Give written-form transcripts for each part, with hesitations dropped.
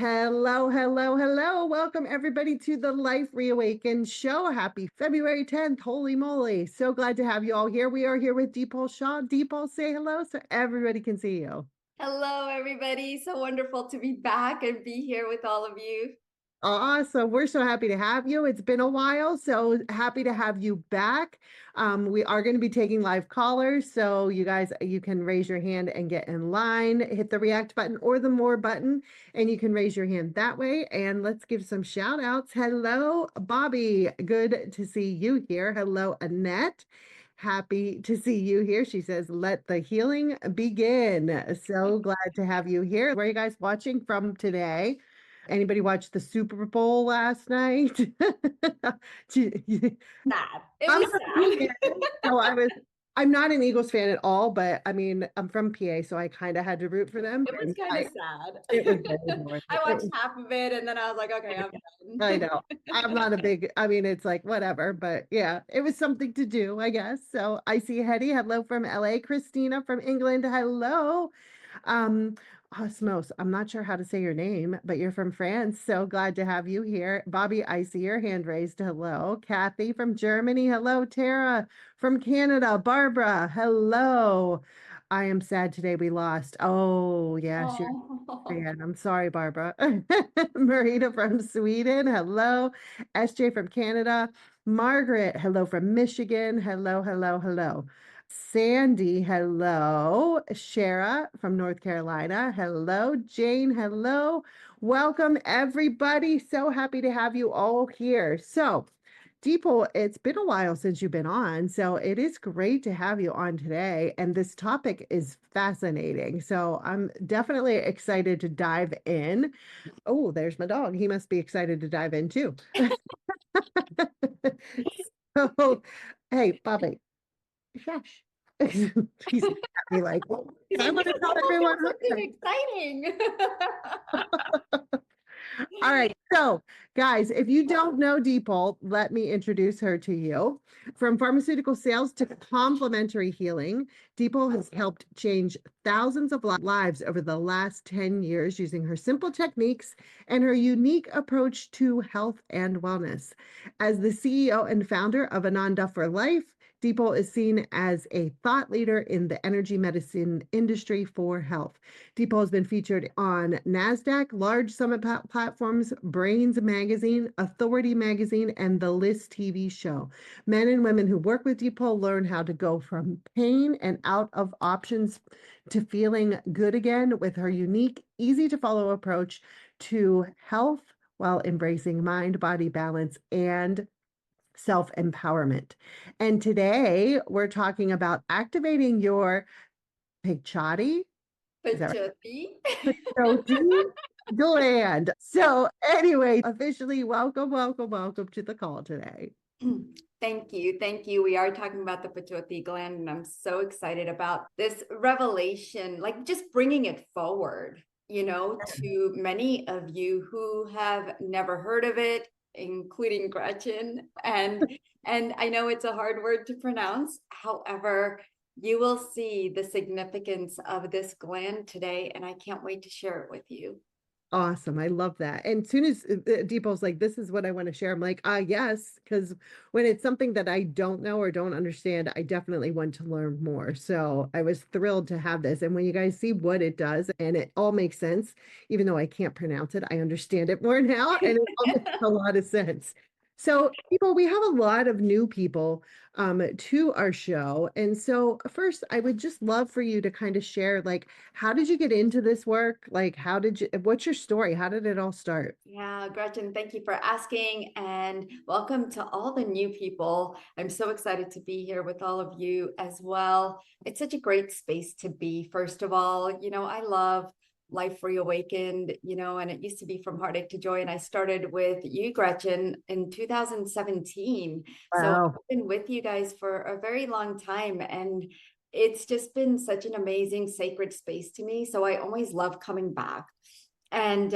Hello, hello, hello. Welcome everybody to the Life Reawakened Show. Happy February 10th. Holy moly. So glad to have you all here. We are here with Dipal Shah. Dipal, say hello so everybody can see you. Hello, everybody. So wonderful to be back and be here with all of you. Awesome. We're so happy to have you. It's been a while, so happy to have you back. We are going to be taking live callers, so you guys, you can raise your hand and get in line, hit the react button or the more button, and you can raise your hand that way. And let's give some shout outs. Hello, Bobby. Good to see you here. Hello, Annette. Happy to see you here. She says, let the healing begin. So glad to have you here. Where are you guys watching from today? Anybody watch the Super Bowl last night? Sad. It I'm was not sad. so I'm not an Eagles fan at all, but I mean, I'm from PA, so I kind of had to root for them. It was And kind of sad. it was very boring. I watched half of it and then I was like, okay, I'm I done. know. I'm not a big, I mean, it's like whatever, but yeah, it was something to do, I guess. So I see Hetty. Hello from LA. Christina from England. Hello. Um, Osmos, I'm not sure how to say your name, but you're from France. So glad to have you here. Bobby, I see your hand raised. Hello. Kathy from Germany. Hello. Tara from Canada. Barbara. Hello. I am sad today we lost. Oh, yes, you're Oh, fan. I'm sorry, Barbara. Marita from Sweden. Hello. SJ from Canada. Margaret. Hello from Michigan. Hello, hello, hello. Sandy, hello. Shara from North Carolina, hello. Jane, hello. Welcome, everybody. So happy to have you all here. So, Deepo, it's been a while since you've been on, so it is great to have you on today. And this topic is fascinating. So, I'm definitely excited to dive in. Oh, there's my dog. He must be excited to dive in too. So, hey, Bobby. Shush. He's at me like, he's I like, want no, to tell no, everyone. tell something exciting. All right. So, guys, if you don't know Deepal, let me introduce her to you. From pharmaceutical sales to complementary healing, Deepal has helped change thousands of lives over the last 10 years using her simple techniques and her unique approach to health and wellness. As the CEO and founder of Ananda for Life, Deepal is seen as a thought leader in the energy medicine industry for health. Depot has been featured on NASDAQ, large summit platforms, Brains Magazine, Authority Magazine, and the List TV show. Men and women who work with Depot learn how to go from pain and out of options to feeling good again with her unique, easy to follow approach to health while embracing mind body balance and self empowerment. And today we're talking about activating your Pechoti. Is that Pechoti. Pechoti Gland. So anyway, officially welcome, welcome, welcome to the call today. Thank you. Thank you. We are talking about the Pechoti gland, and I'm so excited about this revelation, like just bringing it forward, to many of you who have never heard of it, including Gretchen. And I know it's a hard word to pronounce. However, you will see the significance of this gland today, and I can't wait to share it with you. Awesome. I love that. And as soon as Deepal's like, this is what I want to share, I'm like, yes, because when it's something that I don't know or don't understand, I definitely want to learn more. So I was thrilled to have this. And when you guys see what it does, and it all makes sense, even though I can't pronounce it, I understand it more now, and it all makes a lot of sense. So, people, we have a lot of new people to our show. And so, first, I would just love for you to kind of share, like, how did you get into this work? Like, what's your story? How did it all start? Yeah, Gretchen, thank you for asking and welcome to all the new people. I'm so excited to be here with all of you as well. It's such a great space to be. First of all, I love Life Reawakened, and it used to be From Heartache to Joy. And I started with you, Gretchen, in 2017. So I've Wow. been with you guys for a very long time. And it's just been such an amazing, sacred space to me. So I always love coming back. And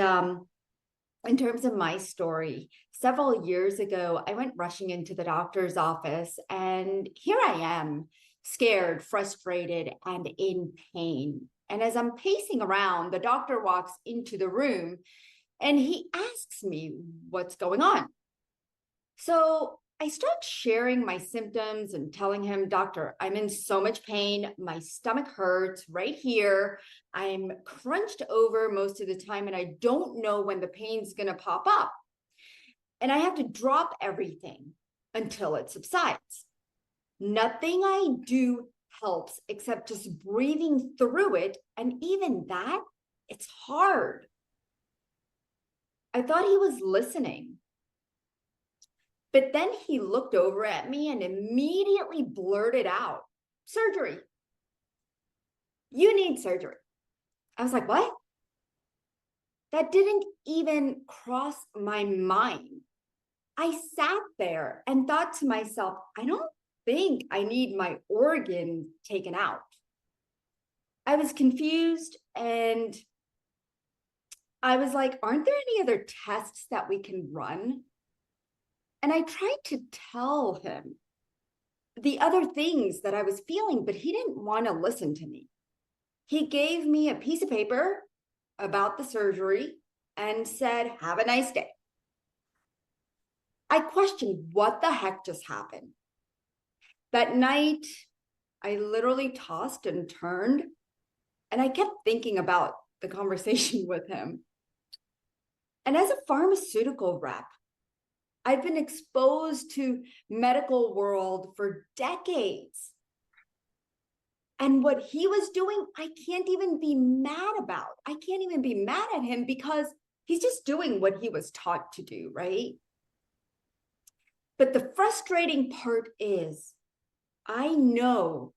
in terms of my story, several years ago, I went rushing into the doctor's office, and here I am, scared, frustrated, and in pain. And as I'm pacing around, the doctor walks into the room And he asks me what's going on. So I start sharing my symptoms and telling him, doctor, I'm in so much pain. My stomach hurts right here. I'm crunched over most of the time, and I don't know when the pain's going to pop up. And I have to drop everything until it subsides. Nothing I do helps except just breathing through it. And even that, it's hard. I thought he was listening. But then he looked over at me and immediately blurted out, surgery. You need surgery. I was like, what? That didn't even cross my mind. I sat there and thought to myself, I don't think I need my organ taken out. I was confused, and I was like, aren't there any other tests that we can run? And I tried to tell him the other things that I was feeling, but he didn't want to listen to me. He gave me a piece of paper about the surgery and said, have a nice day. I questioned what the heck just happened. That night, I literally tossed and turned, and I kept thinking about the conversation with him. And as a pharmaceutical rep, I've been exposed to medical world for decades. And what he was doing, I can't even be mad about. I can't even be mad at him because he's just doing what he was taught to do, right? But the frustrating part is, I know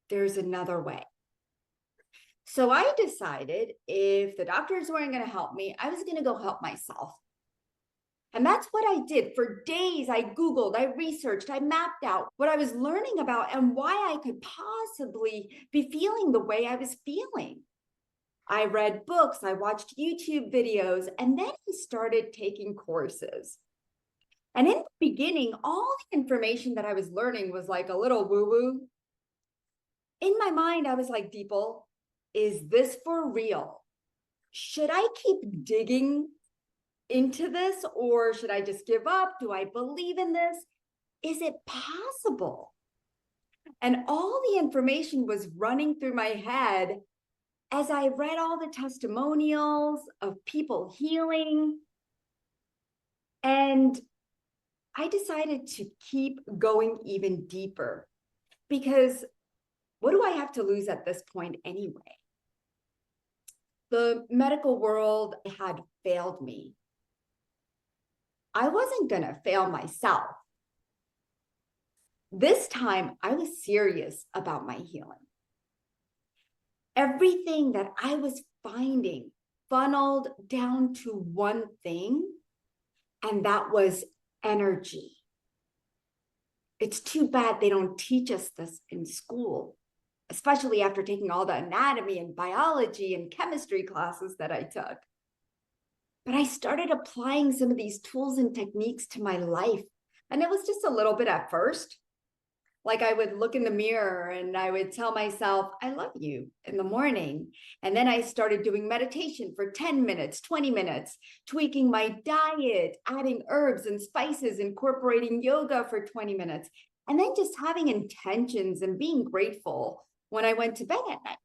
there's another way. So I decided if the doctors weren't going to help me, I was going to go help myself. And that's what I did. For days, I Googled, I researched, I mapped out what I was learning about and why I could possibly be feeling the way I was feeling. I read books, I watched YouTube videos, and then I started taking courses. And in the beginning, all the information that I was learning was like a little woo-woo. In my mind, I was like, Dipal, is this for real? Should I keep digging into this, or should I just give up? Do I believe in this? Is it possible? And all the information was running through my head as I read all the testimonials of people healing. And I decided to keep going even deeper, because what do I have to lose at this point anyway? The medical world had failed me. I wasn't going to fail myself. This time, I was serious about my healing. Everything that I was finding funneled down to one thing, and that was energy. It's too bad they don't teach us this in school, especially after taking all the anatomy and biology and chemistry classes that I took. But I started applying some of these tools and techniques to my life. And it was just a little bit at first. Like I would look in the mirror and I would tell myself, I love you in the morning. And then I started doing meditation for 10 minutes, 20 minutes, tweaking my diet, adding herbs and spices, incorporating yoga for 20 minutes, and then just having intentions and being grateful when I went to bed at night.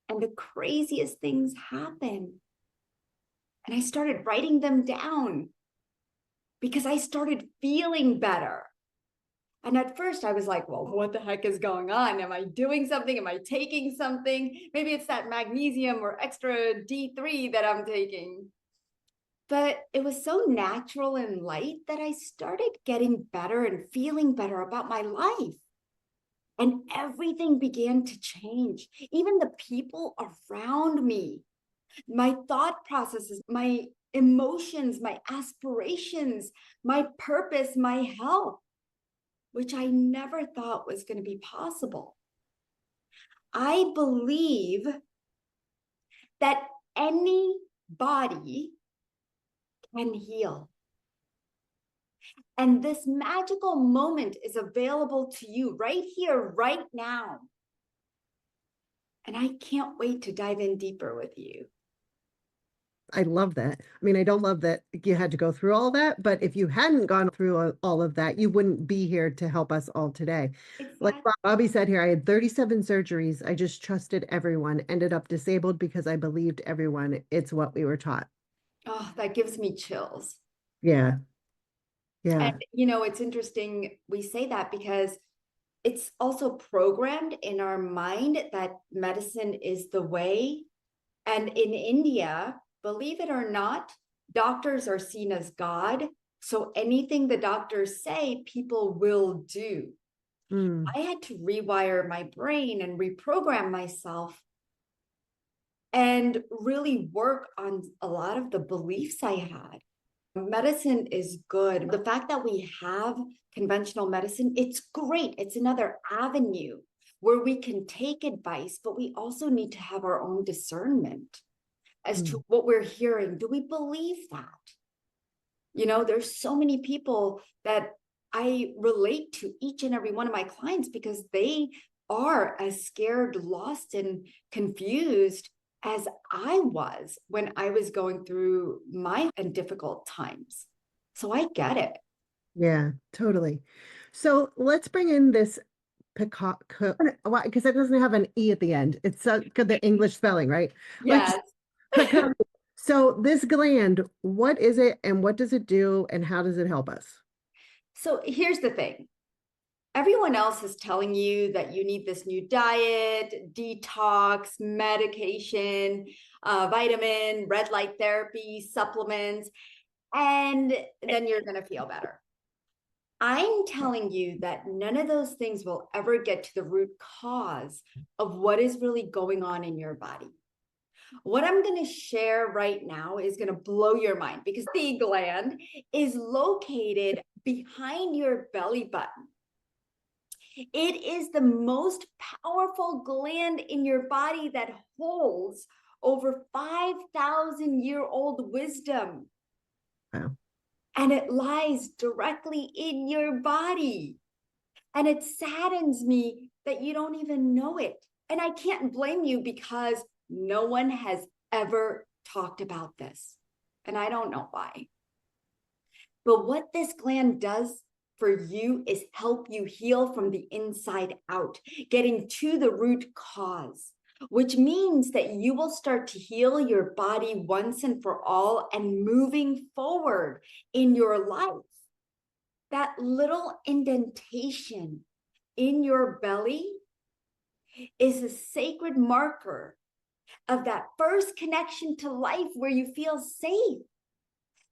And the craziest things happened. And I started writing them down because I started feeling better. And at first I was like, well, what the heck is going on? Am I doing something? Am I taking something? Maybe it's that magnesium or extra D3 that I'm taking. But it was so natural and light that I started getting better and feeling better about my life. And everything began to change. Even the people around me, my thought processes, my emotions, my aspirations, my purpose, my health, which I never thought was going to be possible. I believe that any body can heal. And this magical moment is available to you right here, right now. And I can't wait to dive in deeper with you. I love that. I mean, I don't love that you had to go through all that, but if you hadn't gone through all of that, you wouldn't be here to help us all today. Like Exactly. Bobby said here, I had 37 surgeries. I just trusted everyone, ended up disabled because I believed everyone. It's what we were taught. Oh, that gives me chills. Yeah. And, Yeah. it's interesting we say that because it's also programmed in our mind that medicine is the way. And in India, believe it or not, doctors are seen as God. So anything the doctors say, people will do. Mm, I had to rewire my brain and reprogram myself and really work on a lot of the beliefs I had. Medicine is good. The fact that we have conventional medicine, it's great. It's another avenue where we can take advice, but we also need to have our own discernment as to mm. what we're hearing. Do we believe that? There's so many people that I relate to, each and every one of my clients, because they are as scared, lost, and confused as I was when I was going through my and difficult times. So I get it. Yeah, totally. So let's bring in this peacock, because it doesn't have an E at the end. It's the English spelling, right? Let's Yes. peacock. So this gland, what is it and what does it do and how does it help us? So here's the thing. Everyone else is telling you that you need this new diet, detox, medication, vitamin, red light therapy, supplements, and then you're going to feel better. I'm telling you that none of those things will ever get to the root cause of what is really going on in your body. What I'm going to share right now is going to blow your mind because the gland is located behind your belly button. It is the most powerful gland in your body that holds over 5,000-year-old wisdom. Wow. And it lies directly in your body. And it saddens me that you don't even know it. And I can't blame you because no one has ever talked about this. And I don't know why. But what this gland does for you is help you heal from the inside out, getting to the root cause, which means that you will start to heal your body once and for all and moving forward in your life. That little indentation in your belly is a sacred marker of that first connection to life where you feel safe.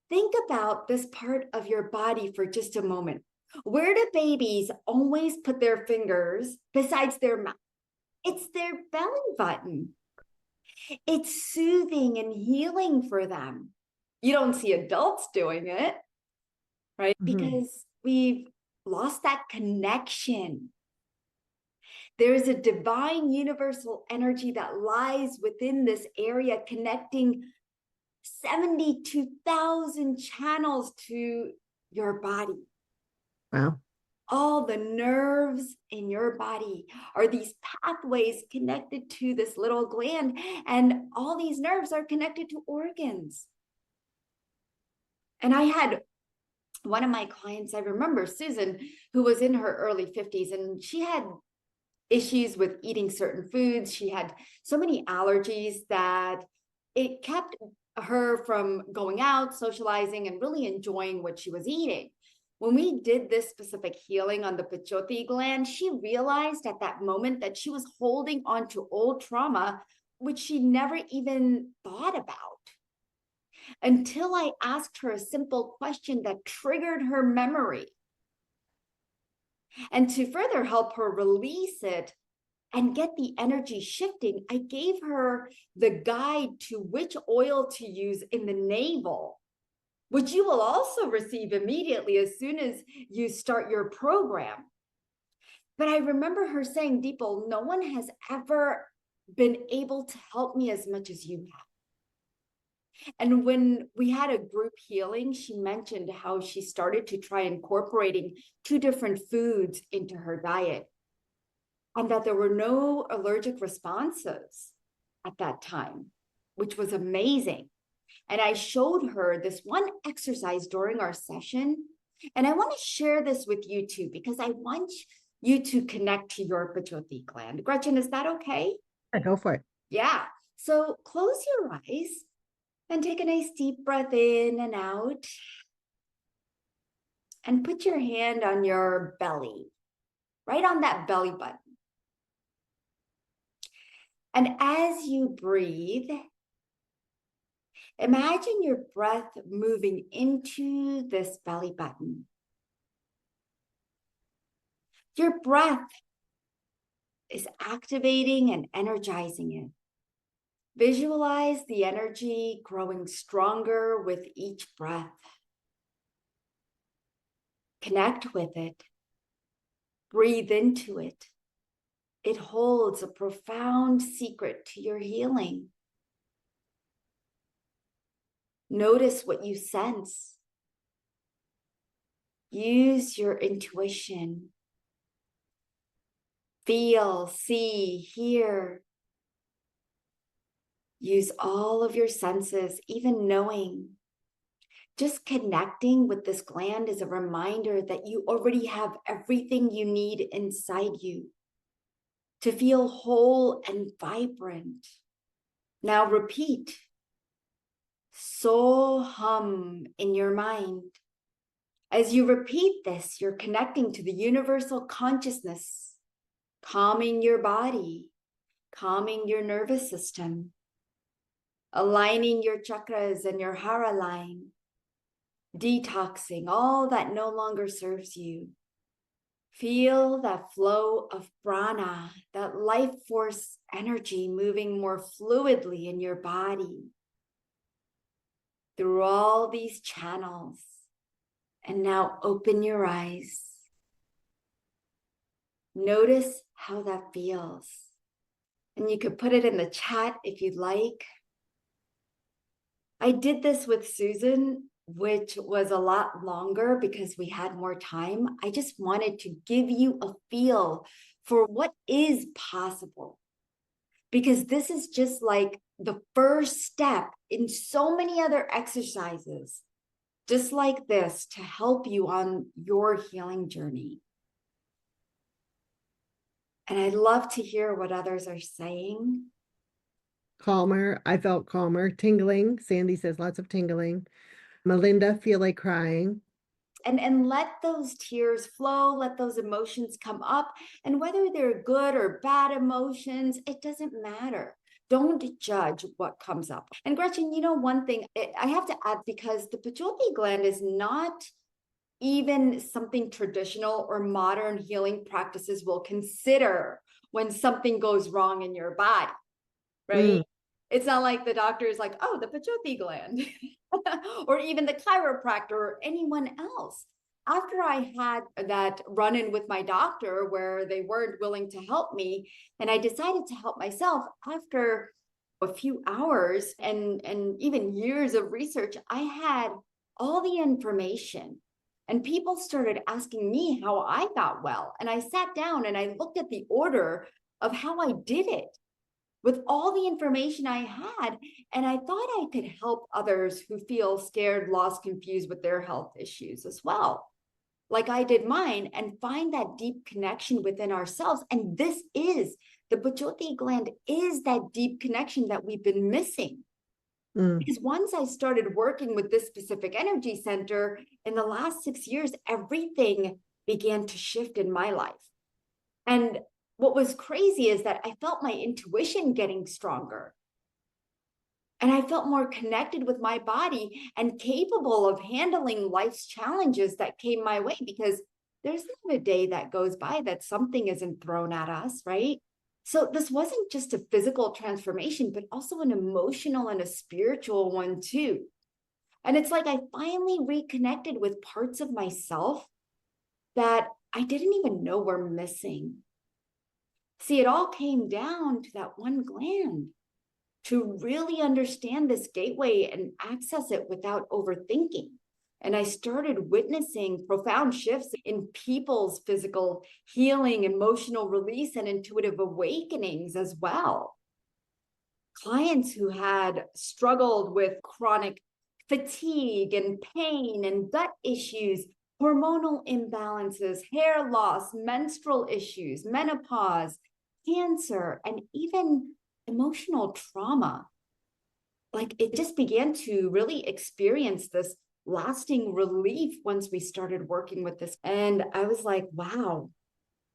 Think about this part of your body for just a moment. Where do babies always put their fingers besides their mouth? It's their belly button. It's soothing and healing for them. You don't see adults doing it, right? Mhm. Because we've lost that connection. There is a divine universal energy that lies within this area, connecting 72,000 channels to your body. Wow. All the nerves in your body are these pathways connected to this little gland, and all these nerves are connected to organs. And I had one of my clients, I remember Susan, who was in her early 50s, and she had issues with eating certain foods. She had so many allergies that it kept her from going out, socializing, and really enjoying what she was eating. When we did this specific healing on the Pechoti gland, she realized at that moment that she was holding on to old trauma, which she never even thought about until I asked her a simple question that triggered her memory. And to further help her release it and get the energy shifting, I gave her the guide to which oil to use in the navel, which you will also receive immediately as soon as you start your program. But I remember her saying, Dipal, no one has ever been able to help me as much as you have. And when we had a group healing, she mentioned how she started to try incorporating 2 different foods into her diet and that there were no allergic responses at that time, which was amazing. And I showed her this one exercise during our session. And I want to share this with you too, because I want you to connect to your Pechoti gland. Gretchen, is that okay? Yeah, go for it. Yeah. So close your eyes and take a nice deep breath in and out. And put your hand on your belly, right on that belly button. And as you breathe, imagine your breath moving into this belly button. Your breath is activating and energizing it. Visualize the energy growing stronger with each breath. Connect with it. Breathe into it. It holds a profound secret to your healing. Notice what you sense. Use your intuition. Feel, see, hear. Use all of your senses, even knowing. Just connecting with this gland is a reminder that you already have everything you need inside you to feel whole and vibrant. Now repeat. So hum in your mind. As you repeat this, you're connecting to the universal consciousness, calming your body, calming your nervous system, aligning your chakras and your hara line, detoxing all that no longer serves you. Feel that flow of prana, that life force energy moving more fluidly in your body through all these channels. And now open your eyes. Notice how that feels. And you could put it in the chat if you'd like. I did this with Susan, which was a lot longer because we had more time. I just wanted to give you a feel for what is possible, because this is just like the first step in so many other exercises, just like this, to help you on your healing journey. And I'd love to hear what others are saying. Calmer. I felt calmer. Tingling. Sandy says lots of tingling. Melinda, feel like crying. And let those tears flow, let those emotions come up. And whether they're good or bad emotions, it doesn't matter. Don't judge what comes up. And Gretchen, you know, one thing I have to add, because the Pechoti gland is not even something traditional or modern healing practices will consider when something goes wrong in your body, right? It's not like the doctor is like, oh, the Pechoti gland, or even the chiropractor or anyone else. After I had that run-in with my doctor where they weren't willing to help me, and I decided to help myself after a few hours and even years of research, I had all the information. And people started asking me how I got well. And I sat down and I looked at the order of how I did it with all the information I had. And I thought I could help others who feel scared, lost, confused with their health issues as well, like I did mine, and find that deep connection within ourselves. And this is, the Pechoti gland is that deep connection that we've been missing. Because once I started working with this specific energy center in the last 6 years, everything began to shift in my life. And what was crazy is that I felt my intuition getting stronger. And I felt more connected with my body and capable of handling life's challenges that came my way, because there's not a day that goes by that something isn't thrown at us, right? So this wasn't just a physical transformation, but also an emotional and a spiritual one too. And it's like I finally reconnected with parts of myself that I didn't even know were missing. See, it all came down to that one gland. To really understand this gateway and access it without overthinking. And I started witnessing profound shifts in people's physical healing, emotional release, and intuitive awakenings as well. clients who had struggled with chronic fatigue and pain and gut issues, hormonal imbalances, hair loss, menstrual issues, menopause, cancer, and even emotional trauma. Like it just began to really experience this lasting relief once we started working with this. And I was like, wow,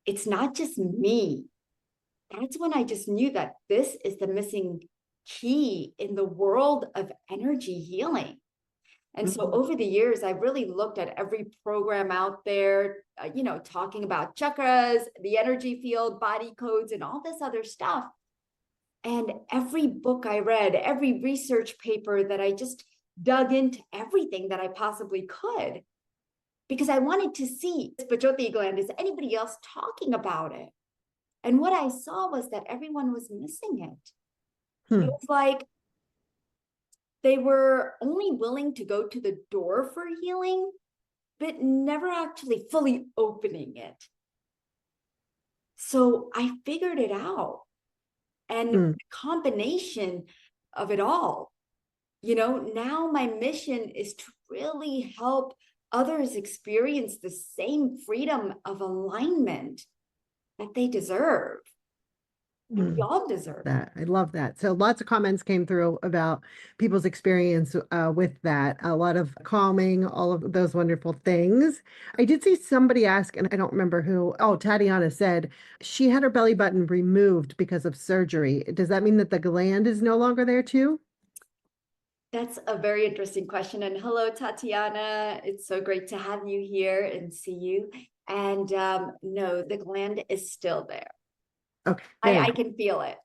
it's not just me. That's when I just knew that this is the missing key in the world of energy healing. And so over the years, I've really looked at every program out there, talking about chakras, the energy field, body codes, and all this other stuff. And every book I read, every research paper that I just dug into everything that I possibly could, because I wanted to see Pechoti gland, is anybody else talking about it? And what I saw was that everyone was missing it. It was like they were only willing to go to the door for healing, but never actually fully opening it. So I figured it out. And the combination of it all, now my mission is to really help others experience the same freedom of alignment that they deserve. We all deserve that. I love that. So lots of comments came through about people's experience with that. A lot of calming, all of those wonderful things. I did see somebody ask, and I don't remember who. Oh, Tatiana said she had her belly button removed because of surgery. Does that mean that the gland is no longer there too? That's a very interesting question. And hello, Tatiana. It's so great to have you here and see you. And no, the gland is still there. Okay. I can feel it.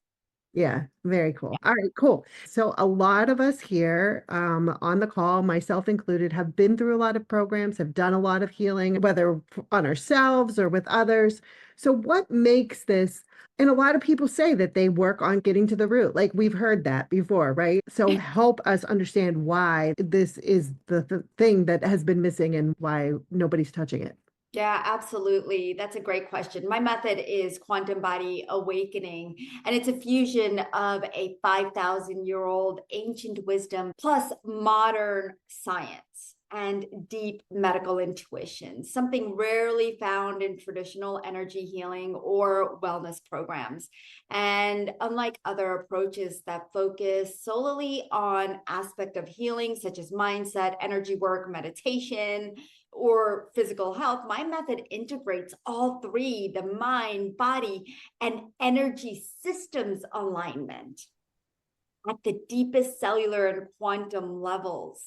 Yeah, very cool. All right, cool. So a lot of us here on the call, myself included, have been through a lot of programs, have done a lot of healing, whether on ourselves or with others. So what makes this, and a lot of people say that they work on getting to the root, like we've heard that before, right? So help us understand why this is the thing that has been missing and why nobody's touching it. Yeah, absolutely. That's a great question. My method is quantum body awakening, and it's a fusion of a 5,000-year-old ancient wisdom plus modern science and deep medical intuition, something rarely found in traditional energy healing or wellness programs. And unlike other approaches that focus solely on aspect of healing, such as mindset, energy work, meditation, or physical health, my method integrates all three: the mind, body, and energy systems alignment at the deepest cellular and quantum levels.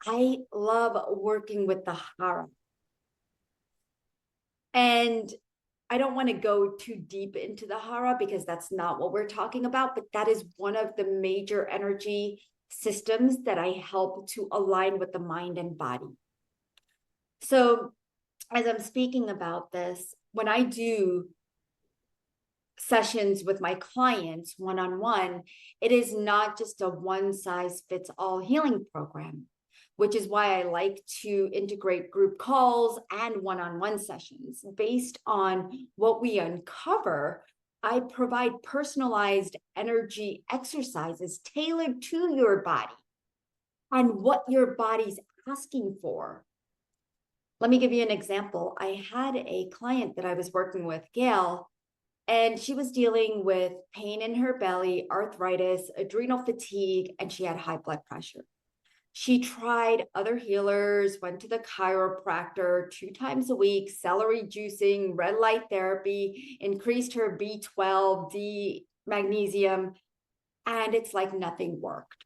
I love working with the hara. And I don't want to go too deep into the hara because that's not what we're talking about, but that is one of the major energy systems that I help to align with the mind and body. So as I'm speaking about this, when I do sessions with my clients one-on-one, it is not just a one-size-fits-all healing program, which is why I like to integrate group calls and one-on-one sessions. Based on what we uncover, I provide personalized energy exercises tailored to your body and what your body's asking for. Let me give you an example. I had a client that I was working with, Gail, and she was dealing with pain in her belly, arthritis, adrenal fatigue, and she had high blood pressure. She tried other healers, went to the chiropractor 2 times a week, celery juicing, red light therapy, increased her B12, D, magnesium, and it's like nothing worked.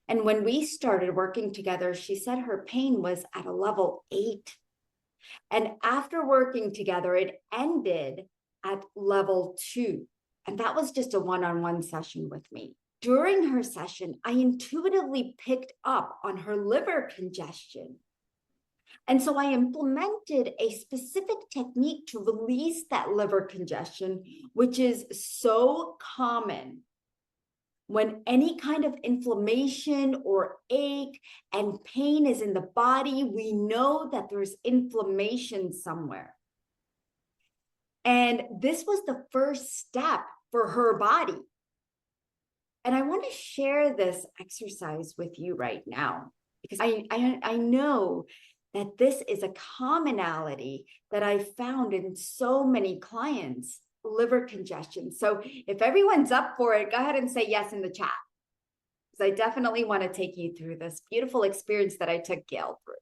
And when we started working together, she said her pain was at a level 8. And after working together, it ended at level 2. And that was just a one-on-one session with me. During her session, I intuitively picked up on her liver congestion. And so I implemented a specific technique to release that liver congestion, which is so common. When any kind of inflammation or ache and pain is in the body, we know that there's inflammation somewhere. And this was the first step for her body. And I want to share this exercise with you right now because I know that this is a commonality that I found in so many clients, liver congestion. So if everyone's up for it, go ahead and say yes in the chat, because I definitely want to take you through this beautiful experience that I took Gail through.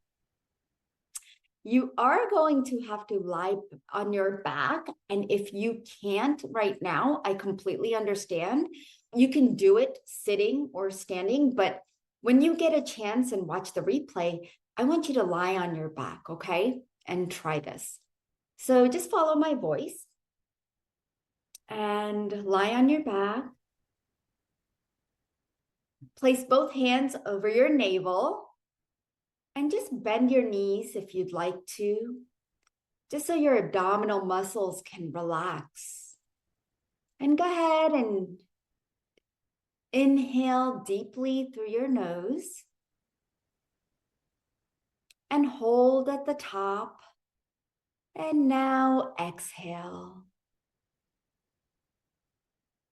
You are going to have to lie on your back. And if you can't right now, I completely understand. You can do it sitting or standing, but when you get a chance and watch the replay, I want you to lie on your back, okay? And try this. So just follow my voice and lie on your back. Place both hands over your navel and just bend your knees if you'd like to, just so your abdominal muscles can relax. And go ahead and inhale deeply through your nose and hold at the top. And now exhale.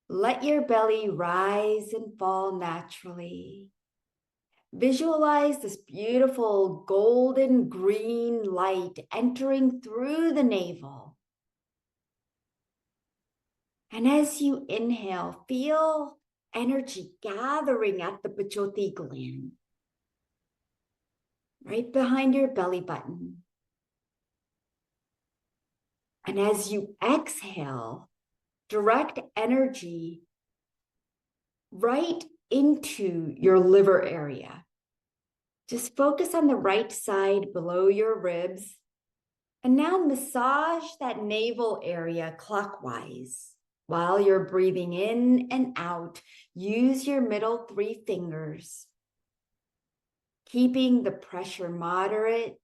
Let your belly rise and fall naturally. Visualize this beautiful golden green light entering through the navel. And as you inhale, feel energy gathering at the Pechoti gland, right behind your belly button. And as you exhale, direct energy right into your liver area. Just focus on the right side below your ribs. And now massage that navel area clockwise. While you're breathing in and out, use your middle 3 fingers, keeping the pressure moderate.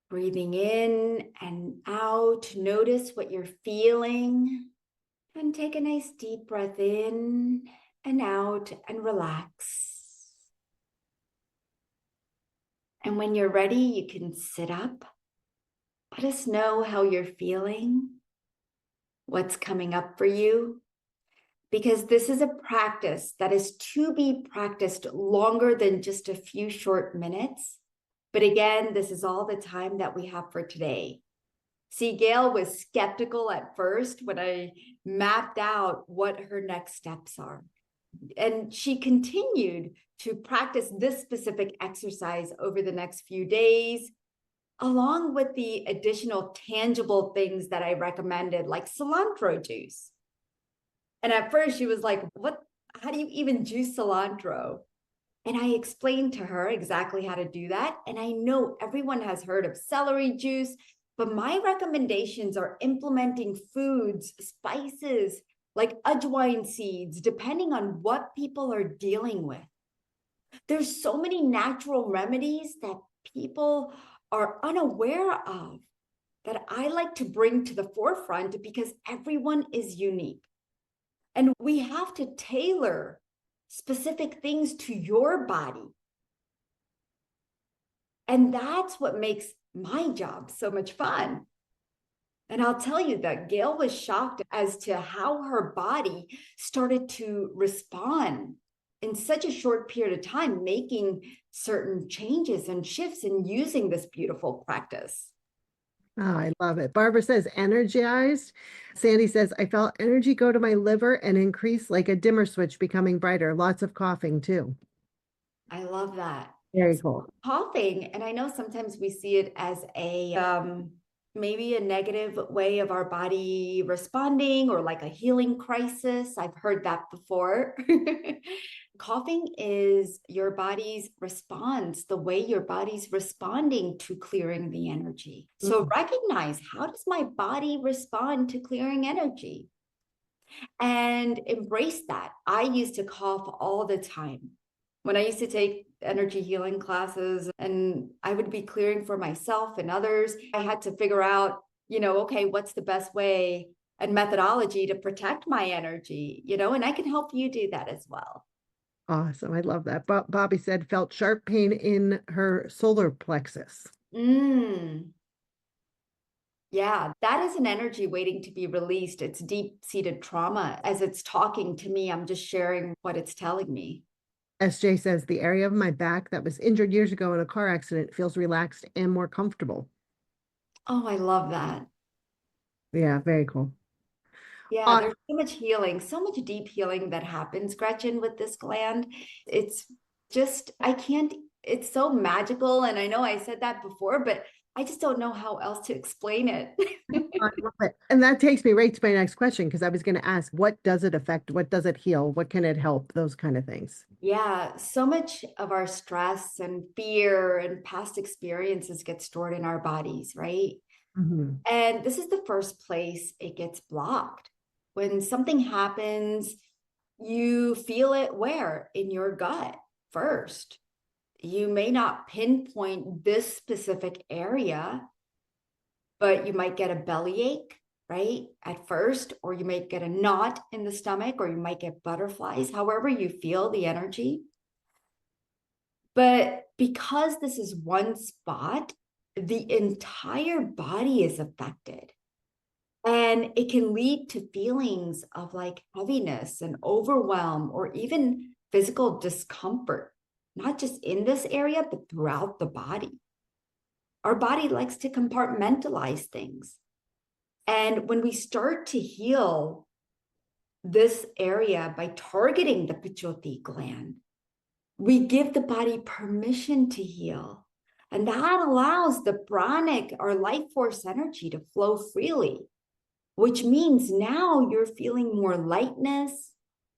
Breathing in and out, notice what you're feeling. And take a nice deep breath in and out and relax. And when you're ready, you can sit up. Let us know how you're feeling, what's coming up for you, because this is a practice that is to be practiced longer than just a few short minutes. But again, this is all the time that we have for today. See, Gail was skeptical at first when I mapped out what her next steps are. And she continued to practice this specific exercise over the next few days, along with the additional tangible things that I recommended, like cilantro juice. And at first she was like, what? How do you even juice cilantro? And I explained to her exactly how to do that. And I know everyone has heard of celery juice, but my recommendations are implementing foods, spices, like ajwain seeds, depending on what people are dealing with. There's so many natural remedies that people are unaware of that I like to bring to the forefront because everyone is unique. And we have to tailor specific things to your body. And that's what makes my job so much fun. And I'll tell you that Gail was shocked as to how her body started to respond in such a short period of time, making certain changes and shifts and using this beautiful practice. Oh, I love it. Barbara says energized. Sandy says, I felt energy go to my liver and increase like a dimmer switch becoming brighter. Lots of coughing too. I love that. Very cool. Coughing, and I know sometimes we see it as a maybe a negative way of our body responding or like a healing crisis. I've heard that before. Coughing is your body's response, the way your body's responding to clearing the energy. So recognize, how does my body respond to clearing energy? And embrace that. I used to cough all the time. When I used to take energy healing classes and I would be clearing for myself and others, I had to figure out, okay, what's the best way and methodology to protect my energy, and I can help you do that as well. Awesome. I love that. Bobby said felt sharp pain in her solar plexus. Yeah, that is an energy waiting to be released. It's deep-seated trauma. As it's talking to me, I'm just sharing what it's telling me. SJ says the area of my back that was injured years ago in a car accident feels relaxed and more comfortable. Oh, I love that. Yeah, very cool. Yeah, Uh, there's so much healing, so much deep healing that happens, Gretchen, with this gland. It's just, I can't, it's so magical. And I know I said that before, but I just don't know how else to explain it. I love it. And that takes me right to my next question because I was going to ask, what does it affect? What does it heal? What can it help? Those kind of things. Yeah, so much of our stress and fear and past experiences get stored in our bodies, right? Mhm. And this is the first place it gets blocked. When something happens, you feel it where? In your gut first. You may not pinpoint this specific area, but you might get a bellyache, right? At first, or you might get a knot in the stomach, or you might get butterflies, however you feel the energy. But because this is one spot, the entire body is affected. And it can lead to feelings of like heaviness and overwhelm, or even physical discomfort, not just in this area, but throughout the body. Our body likes to compartmentalize things. And when we start to heal this area by targeting the Pechoti gland, we give the body permission to heal. And that allows the pranic or life force energy to flow freely, which means now you're feeling more lightness,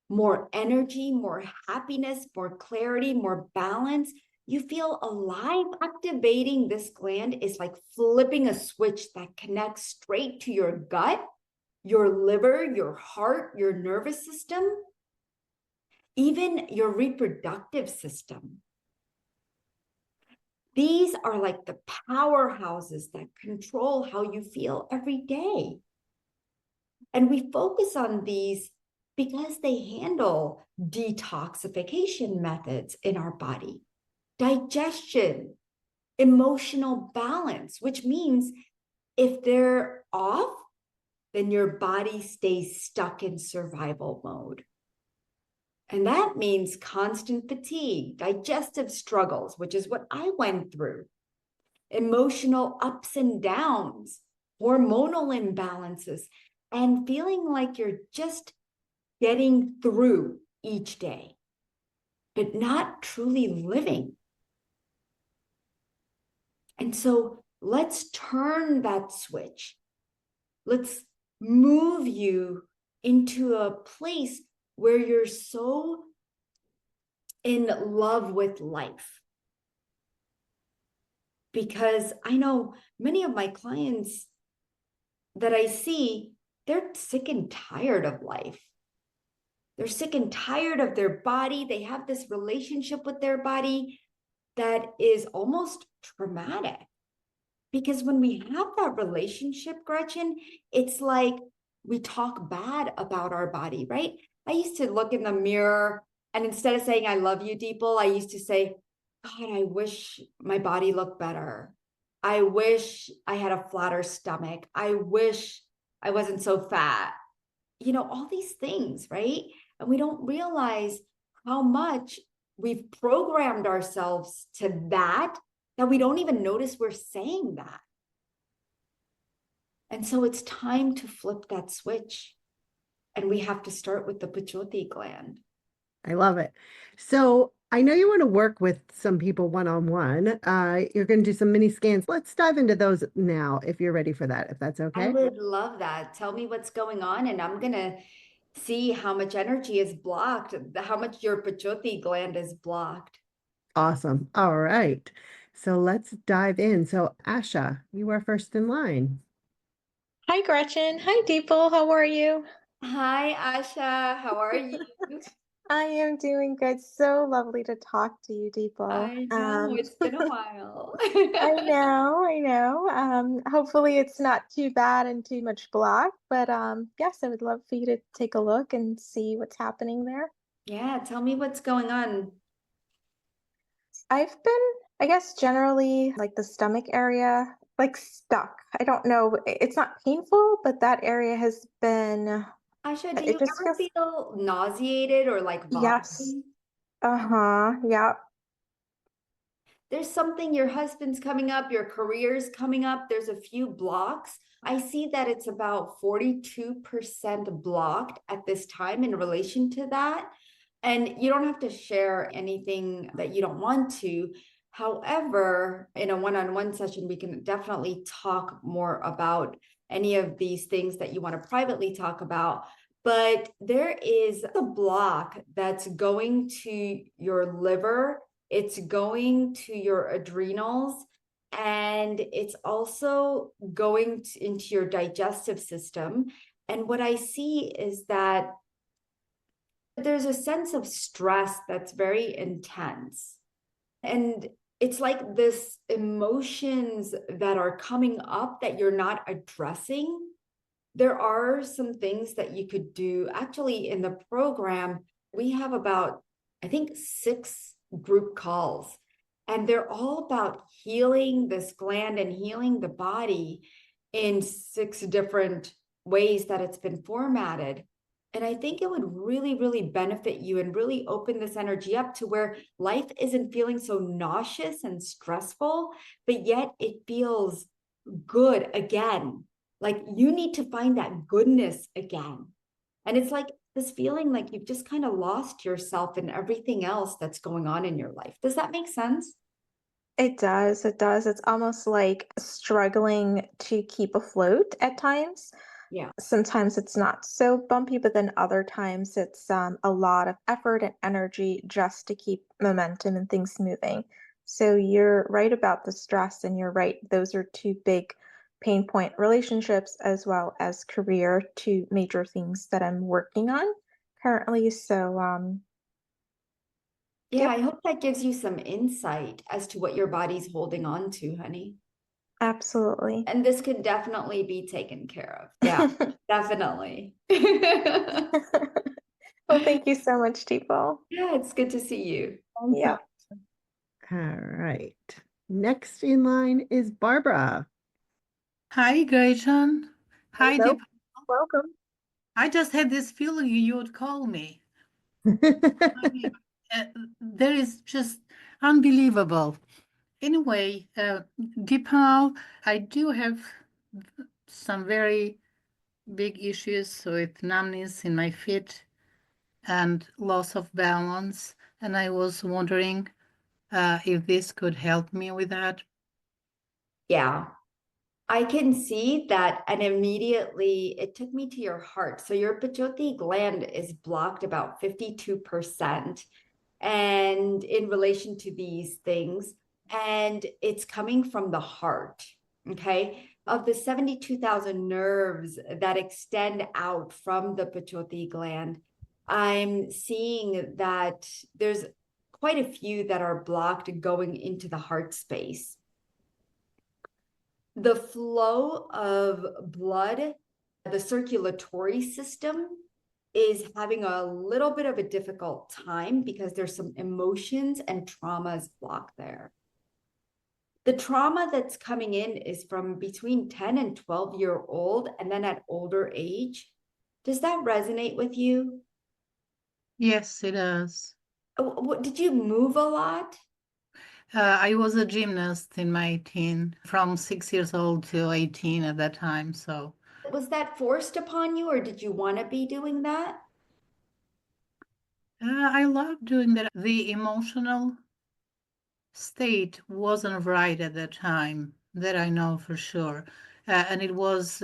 more energy, more happiness, more clarity, more balance. You feel alive. Activating this gland is like flipping a switch that connects straight to your gut, your liver, your heart, your nervous system, even your reproductive system. These are like the powerhouses that control how you feel every day. And we focus on these because they handle detoxification methods in our body, digestion, emotional balance, which means if they're off, then your body stays stuck in survival mode. And that means constant fatigue, digestive struggles, which is what I went through, emotional ups and downs, hormonal imbalances, and feeling like you're just getting through each day, but not truly living. And so let's turn that switch. Let's move you into a place where you're so in love with life. Because I know many of my clients that I see, they're sick and tired of life. They're sick and tired of their body. They have this relationship with their body that is almost traumatic. Because when we have that relationship, Gretchen, it's like we talk bad about our body, right? I used to look in the mirror and instead of saying, I love you, Deepal, I used to say, God, I wish my body looked better. I wish I had a flatter stomach. I wish I wasn't so fat. You know, all these things, right? And we don't realize how much we've programmed ourselves to that we don't even notice we're saying that. And so it's time to flip that switch. And we have to start with the Pechoti gland. I love it. So I know you want to work with some people one-on-one. You're going to do some mini scans. Let's dive into those now if you're ready for that, if that's I okay. would love that. Tell me what's going on, and I'm going to see how much energy is blocked, how much your Pechoti gland is blocked. Awesome. All right. So let's dive in. So Asha, you are first in line. Hi, Gretchen. Hi, Deepal. How are you? Hi, Asha. How are you? I am doing good. So lovely to talk to you, Deepal. I know it's been a while. I know. Hopefully it's not too bad and too much block, but yes, I would love for you to take a look and see what's happening there. Yeah, tell me what's going on. I've been, I guess, generally like the stomach area. like stuck. I don't know. It's not painful, but that area has been, Asha, do you it just ever feels, feel nauseated or like yes. vomiting? Uh-huh. Yeah. There's something, your husband's coming up, your career's coming up, there's a few blocks. I see that it's about 42% blocked at this time in relation to that. And you don't have to share anything that you don't want to. However, in a one-on-one session, we can definitely talk more about any of these things that you want to privately talk about. But there is a block that's going to your liver, it's going to your adrenals, and it's also going into your digestive system. And what I see is that there's a sense of stress that's very intense. And it's like this emotions that are coming up that you're not addressing. There are some things that you could do. Actually, in the program, we have about, I think, 6 group calls, and they're all about healing this gland and healing the body in 6 different ways that it's been formatted. And I think it would really, really benefit you and really open this energy up to where life isn't feeling so nauseous and stressful, but yet it feels good again. Like you need to find that goodness again. And it's like this feeling like you've just kind of lost yourself in everything else that's going on in your life. Does that make sense? It does. It does. It's almost like struggling to keep afloat at times. Yeah. Sometimes it's not so bumpy, but then other times it's a lot of effort and energy just to keep momentum and things moving. So you're right about the stress, and you're right. Those are 2 big pain point: relationships as well as career, 2 major things that I'm working on currently. So, Yeah, yep, I hope that gives you some insight as to what your body's holding on to, honey. absolutely. And this can definitely be taken care of. Yeah, definitely. Yeah, Well, thank you so much, Dipal. it's good to see you. Yeah. All right. Next in line is Barbara. Hi, Gretchen. Hi, Hello. Dip. Welcome. I just had this feeling you would call me. I mean, uh, there is just unbelievable. Anyway, Dipal, I do have some very big issues with numbness in my feet and loss of balance, and I was wondering if this could help me with that. Yeah, I can see that. And immediately it took me to your heart. So your Pechoti gland is blocked about 52%. And in relation to these things, and it's coming from the heart. Okay. Of the 72,000 nerves that extend out from the Pechoti gland, I'm seeing that there's quite a few that are blocked going into the heart space. The flow of blood, the circulatory system is having a little bit of a difficult time because there's some emotions and traumas blocked there. The trauma that's coming in is from between 10 and 12-year-old and then at older age. Does that resonate with you? Yes, it does. Did you move a lot? I was a gymnast in my teen, from 6 years old to 18 at that time. So Was that forced upon you, or did you want to be doing that? I love doing that. The emotional state wasn't right at that time, that I know for sure. And it was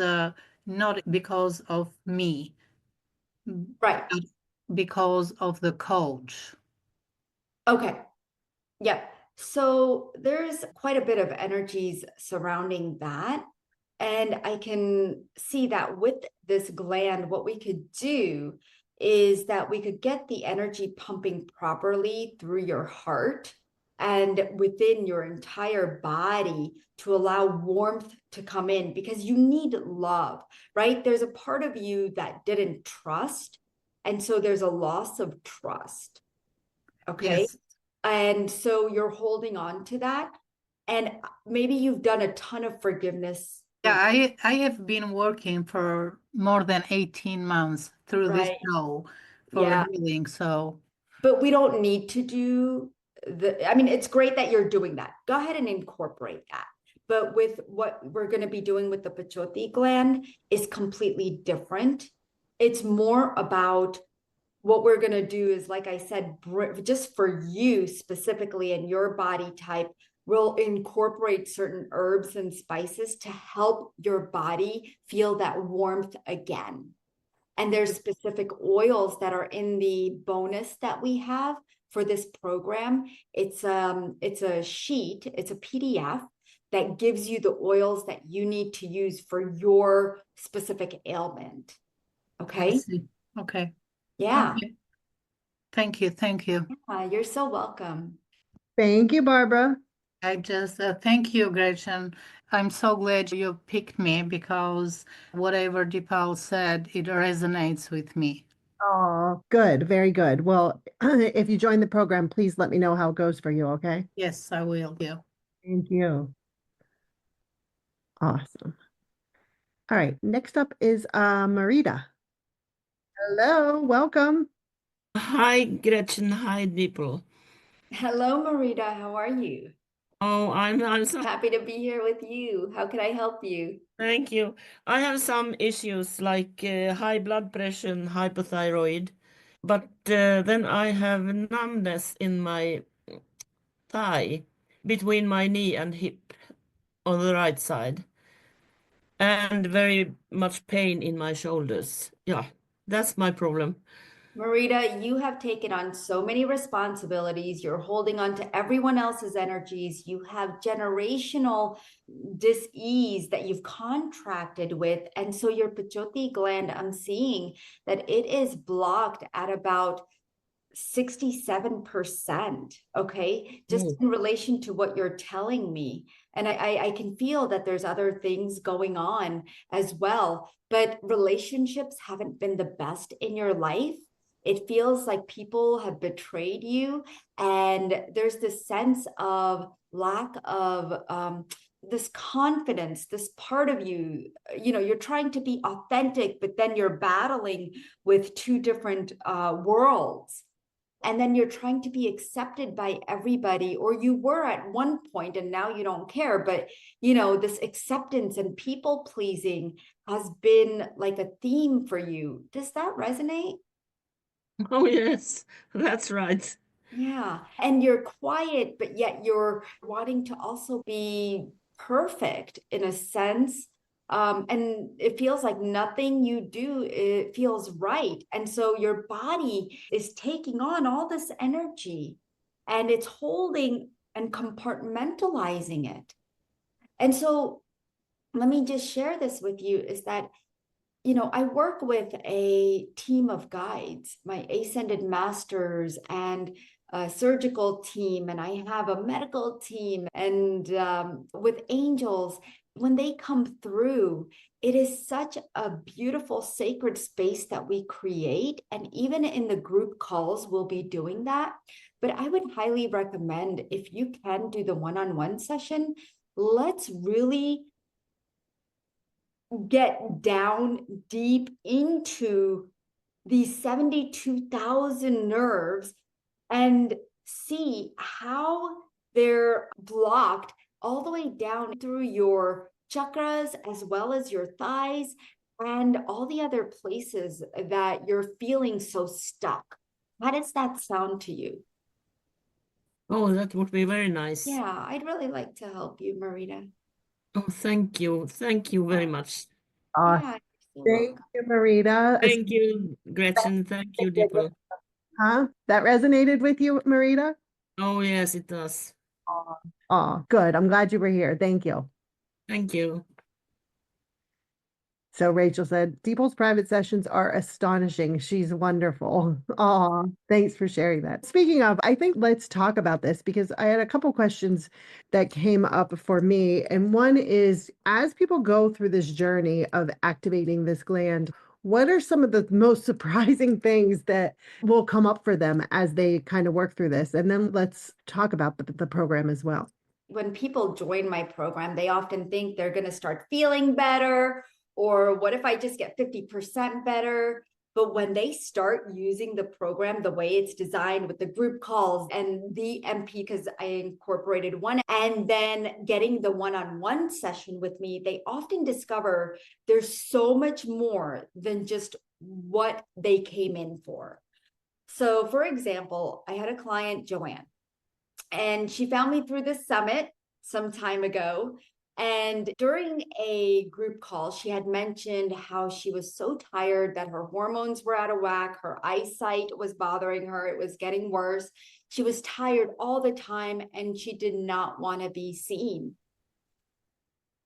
not because of me, Right. but because of the coach. Okay. Yep. So there's quite a bit of energies surrounding that. And I can see that with this gland, what we could do is that we could get the energy pumping properly through your heart and within your entire body to allow warmth to come in, because you need love, right? There's a part of you that didn't trust. And so there's a loss of trust. Okay. Yes. And so you're holding on to that. And maybe you've done a ton of forgiveness. Yeah, I have been working for more than 18 months through this Right. show for Yeah. healing. So But we don't need to do I mean, it's great that you're doing that. Go ahead and incorporate that. But with what we're going to be doing with the Pechoti gland is completely different. It's more about what we're going to do is, like I said, just for you specifically and your body type, we'll incorporate certain herbs and spices to help your body feel that warmth again. And there's specific oils that are in the bonus that we have for this program. It's a sheet, it's a PDF that gives you the oils that you need to use for your specific ailment. I Okay? see. Okay. Yeah. Okay. Thank you. Thank you. You're so welcome. Thank you, Barbara. I just thank you, Gretchen. I'm so glad you picked me because whatever Dipal said, it resonates with me. Oh, good. Very good. Well, if you join the program, please let me know how it goes for you, okay? Yes, I will. Yeah. Thank you. Awesome. All right. Next up is Marita. Hello, welcome. Hi, Gretchen. Hi, Dipal. Hello, Marita. How are you? Oh, I'm so Happy to be here with you. How can I help you? thank you. I have some issues like high blood pressure and hypothyroid, but then I have numbness in my thigh between my knee and hip on the right side, and very much pain in my shoulders. Yeah, that's my problem. Marita, you have taken on so many responsibilities. You're holding on to everyone else's energies. You have generational dis-ease that you've contracted with. And so your Pechoti gland, I'm seeing that it is blocked at about 67%. Okay. Just Oh. in relation to what you're telling me. And I can feel that there's other things going on as well. But relationships haven't been the best in your life. It feels like people have betrayed you. And there's this sense of lack of this confidence, this part of you, you're trying to be authentic, but then you're battling with two different worlds. And then you're trying to be accepted by everybody, or you were at one point and now you don't care. But, this acceptance and people pleasing has been like a theme for you. Does that resonate? Oh, yes, that's right. Yeah. And you're quiet, but yet you're wanting to also be perfect in a sense. And it feels like nothing you do, it feels right. And so your body is taking on all this energy and it's holding and compartmentalizing it. And so let me just share this with you is that I work with a team of guides, my ascended masters and a surgical team, and I have a medical team and with angels. When they come through, it is such a beautiful sacred space that we create. And even in the group calls, we'll be doing that. But I would highly recommend if you can do the one-on-one session, let's really get down deep into these 72,000 nerves and see how they're blocked all the way down through your chakras as well as your thighs and all the other places that you're feeling so stuck. How does that sound to you? Oh, that would be very nice. Yeah, I'd really like to help you, Marita. Oh, thank you. Thank you very much. Awesome. Yeah, you're so Thank welcome. you, Marita. Thank you, Gretchen. Thank you, Dipal. Huh? That resonated with you, Marita? Oh, yes, it does. Oh, good. I'm glad you were here. Thank you. Thank you. So Rachel said, Deeple's private sessions are astonishing. She's wonderful. Oh, thanks for sharing that. Speaking of, I think let's talk about this because I had a couple questions that came up for me. And one is, as people go through this journey of activating this gland, what are some of the most surprising things that will come up for them as they kind of work through this? And then let's talk about the program as well. when people join my program, they often think they're going to start feeling better, or what if I just get 50% better? But when they start using the program the way it's designed with the group calls and the MP, because I incorporated one, and then getting the one-on-one session with me, they often discover there's so much more than just what they came in for. So for example, I had a client, Joanne, and she found me through this summit some time ago. And during a group call, she had mentioned how she was so tired that her hormones were out of whack. Her eyesight was bothering her. It was getting worse. She was tired all the time and she did not want to be seen.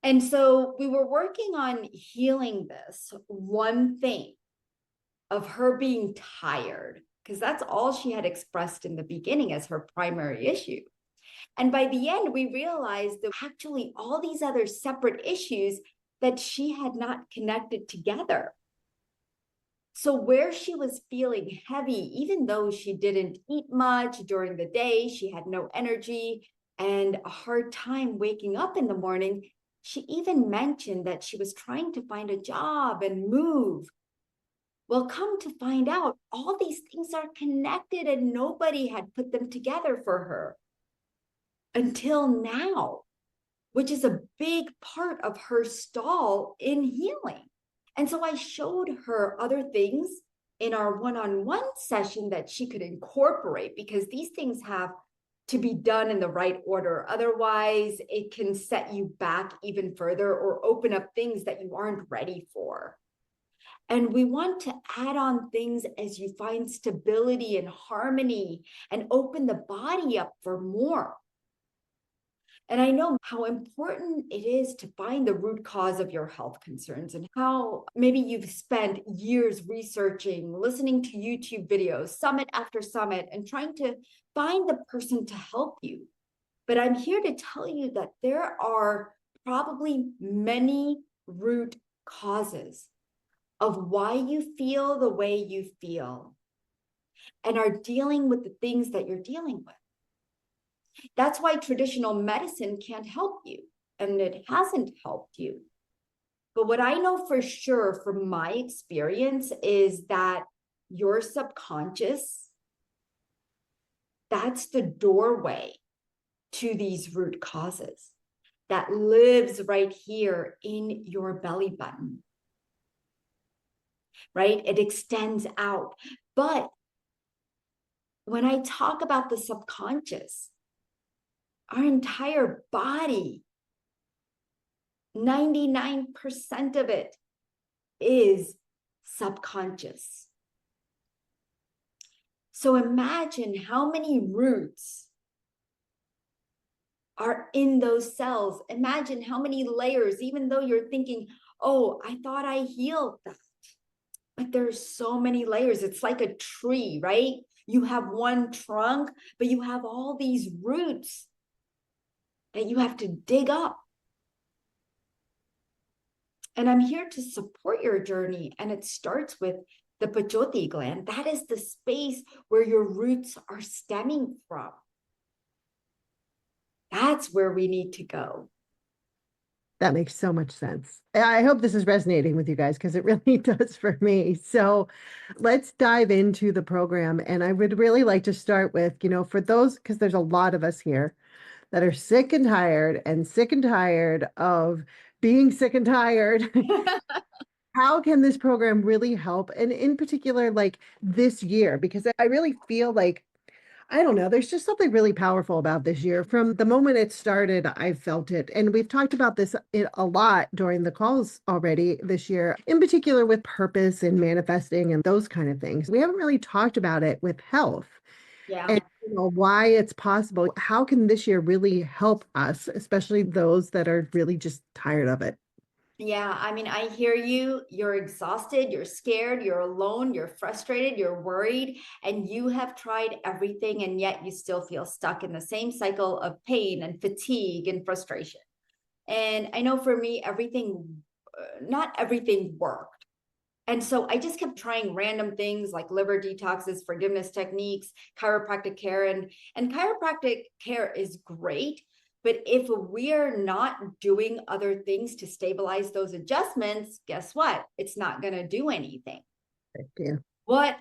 And so we were working on healing this one thing of her being tired, because that's all she had expressed in the beginning as her primary issue. And by the end, we realized that actually all these other separate issues that she had not connected together. So where she was feeling heavy, even though she didn't eat much during the day, she had no energy and a hard time waking up in the morning, she even mentioned that she was trying to find a job and move. Well, come to find out, all these things are connected and nobody had put them together for her until now, which is a big part of her stall in healing. And so I showed her other things in our one-on-one session that she could incorporate, because these things have to be done in the right order. Otherwise, it can set you back even further or open up things that you aren't ready for. And we want to add on things as you find stability and harmony and open the body up for more. And I know how important it is to find the root cause of your health concerns, and how maybe you've spent years researching, listening to YouTube videos, summit after summit, and trying to find the person to help you. But I'm here to tell you that there are probably many root causes of why you feel the way you feel and are dealing with the things that you're dealing with. That's why traditional medicine can't help you, and it hasn't helped you. But what I know for sure from my experience is that your subconscious, that's the doorway to these root causes that lives right here in your belly button, right? It extends out. But when I talk about the subconscious, our entire body, 99% of it is subconscious. So imagine how many roots are in those cells. Imagine how many layers, even though you're thinking, oh, I thought I healed that. But there's so many layers. It's like a tree, right? You have one trunk, but you have all these roots that you have to dig up. And I'm here to support your journey. And it starts with the Pechoti gland. That is the space where your roots are stemming from. That's where we need to go. That makes so much sense. I hope this is resonating with you guys, because it really does for me. So let's dive into the program. And I would really like to start with, for those, because there's a lot of us here that are sick and tired of being sick and tired. How can this program really help? And in particular, like this year, because I really feel like, I don't know, there's just something really powerful about this year. From the moment it started, I felt it. And we've talked about this a lot during the calls already this year, in particular with purpose and manifesting and those kind of things. We haven't really talked about it with health. Yeah. And why it's possible. How can this year really help us, especially those that are really just tired of it? Yeah, I mean, I hear you. You're exhausted, you're scared, you're alone, you're frustrated, you're worried, and you have tried everything, and yet you still feel stuck in the same cycle of pain and fatigue and frustration. And I know for me, not everything worked. And so I just kept trying random things like liver detoxes, forgiveness techniques, chiropractic care. And chiropractic care is great, But if we're not doing other things to stabilize those adjustments, guess what? It's not going to do anything. Thank you. What